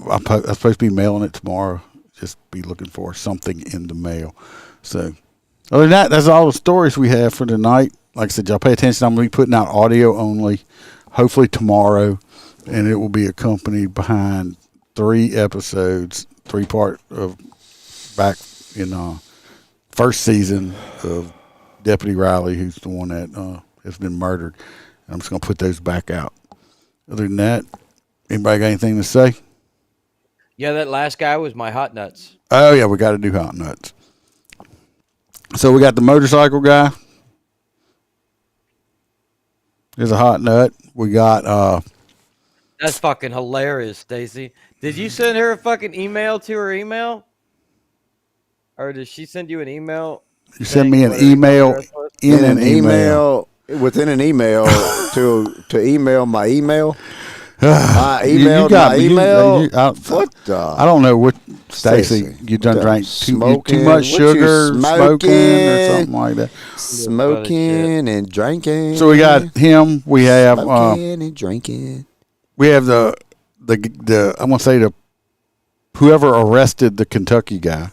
I'm supposed to be mailing it tomorrow. Just be looking for something in the mail. So other than that, that's all the stories we have for tonight. Like I said, y'all pay attention. I'm going to be putting out audio only, hopefully tomorrow, and it will be accompanied behind 3 episodes, 3-part of back in first season of Deputy Riley, who's the one that has been murdered. I'm just going to put those back out. Other than that, anybody got anything to say? Yeah, that last guy was my hot nuts. Oh, yeah, we got to do hot nuts. So we got the motorcycle guy. There's a hot nut. We got That's fucking hilarious, Stacy. Did you send her a fucking email to her email? Or did she send you an email? You sent me an email in an email. Within an email to email my email. I emailed my email. What the? I don't know what, Stacy, you done drank too much sugar, smoking or something like that. Smoking and drinking. So we got him. We have smoking and drinking. We have the I want to say whoever arrested the Kentucky guy.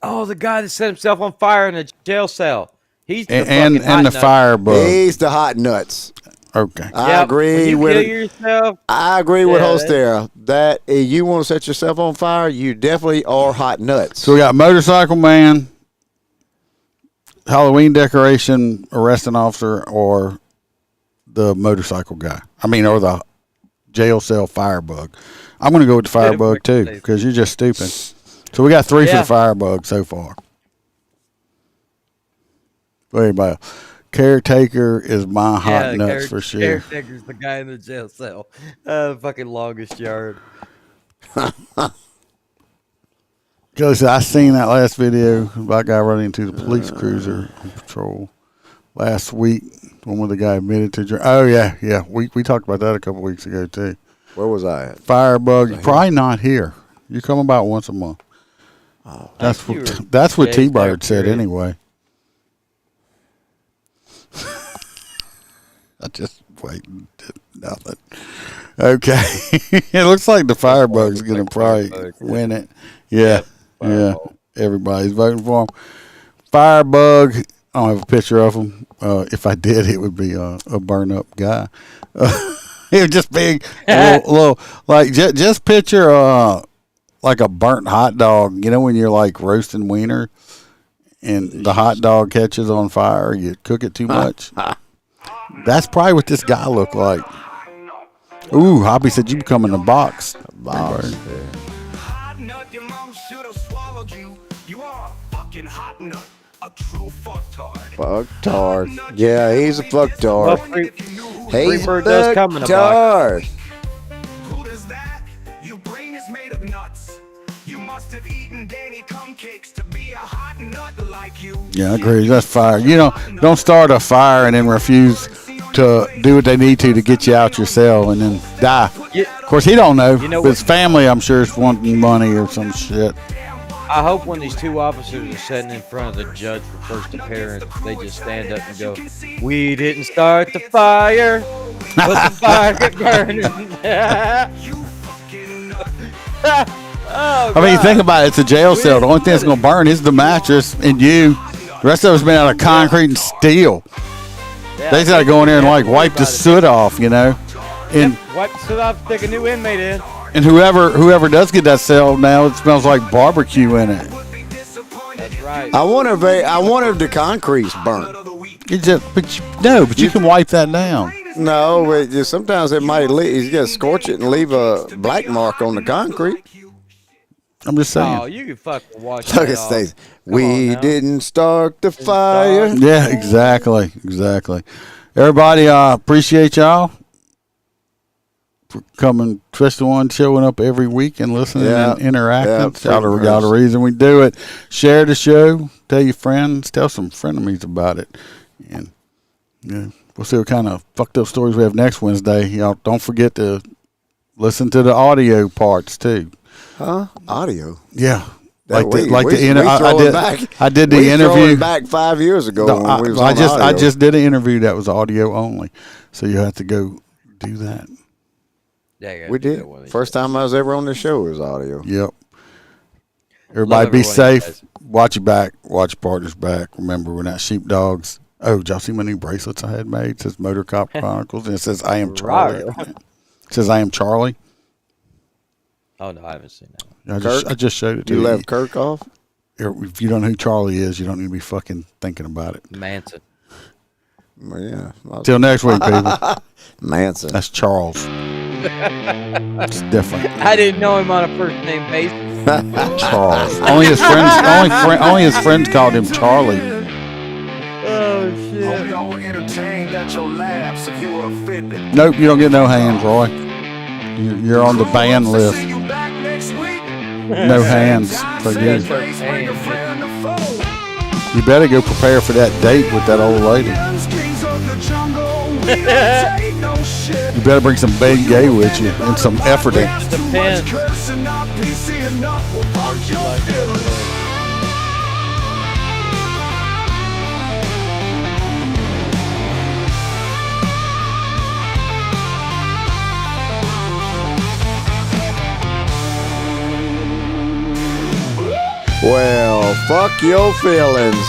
Oh, the guy that set himself on fire in a jail cell. He's the and the firebug. He's the hot nuts. Okay. I agree with yourself. I agree with Hostera that if you want to set yourself on fire, you definitely are hot nuts. So we got motorcycle man, Halloween decoration arresting officer, or the motorcycle guy. I mean, or the jail cell firebug. I'm going to go with the firebug too because you're just stupid. So we got 3 for the firebug so far. Everybody. Caretaker is my hot nuts for sure. Caretaker's the guy in the jail cell. Fucking longest yard. Because I seen that last video about a guy running into the police cruiser on patrol last week. One where the guy admitted to drink. Oh, yeah. We talked about that a couple weeks ago, too. Where was I at? Firebug. You're probably not here. You come about once a month. Oh, that's what T-Bird said anyway. I just waiting. Nothing. Okay. It looks like the firebug's going to probably win it. Yeah. Yeah. Everybody's voting for him. Firebug. I don't have a picture of him. If I did, it would be a burn-up guy. It would just be a little like just picture like a burnt hot dog. You know when you're like roasting wiener and the hot dog catches on fire, you cook it too much. That's probably what this guy looked like. Ooh, Hobby said you come in a box. Box. Hot nut, your mom should have swallowed you. You are a fucking hot nut. A true fucktard. Fucktard. Yeah, he's a fucktard. He's a fucktard. Who does that? Your brain is made of nuts. You must have eaten Danny cum cakes to be a hot nut like you. Yeah, I agree. That's fire. You know, don't start a fire and then refuse to do what they need to get you out your cell and then die. Of course, he don't know. But his family, I'm sure, is wanting money or some shit. I hope when these 2 officers are sitting in front of the judge for first appearance, they just stand up and go, "We didn't start the fire, but the fire got burning." I mean, think about it. It's a jail cell. The only thing that's going to burn is the mattress and you. The rest of it's made out of concrete and steel. Yeah, they just got to go in there and like wipe the soot off, you know. And wipe the soot off, stick a new inmate in. and whoever does get that cell now, it smells like barbecue in it. That's right. I wonder if the concrete's burnt. But you can wipe that down. No, sometimes it might leave. You got to scorch it and leave a black mark on the concrete. I'm just saying. Oh, you can fucking wash Look that at off. Stacey. We didn't start the fire. Yeah, exactly. Everybody, appreciate y'all for coming, Tristan One, showing up every week and listening and interacting. Y'all the reason we do it. Share the show. Tell your friends. Tell some frenemies about it. And we'll see what kind of fucked up stories we have next Wednesday. Y'all don't forget to listen to the audio parts too. Huh? Audio? Yeah. I did the interview back 5 years ago. I just did an interview that was audio only, so you have to go do that. Yeah, we did. First time I was ever on the show was audio. Yep. Everybody be safe. Watch your back. Watch your partner's back. Remember, we're not sheepdogs. Oh, did y'all see my new bracelets I had made? It says Motor Cop Chronicles, and it says I am Charlie. It says I am Charlie. Oh, no, I haven't seen that. I just showed it to you. You left Kirk off? If you don't know who Charlie is, you don't need to be fucking thinking about it. Manson. Well, yeah. Till next week, people. Manson. That's Charles. It's different. I didn't know him on a first name basis. Charles. Only his friends called him Charlie. Oh, shit. Hope y'all were entertained at your laughs if you were offended. Nope, you don't get no hands, Roy. You're on the ban list. No hands for you. You better go prepare for that date with that old lady. You better bring some Ben Gay with you and some efforting. Well, fuck your feelings.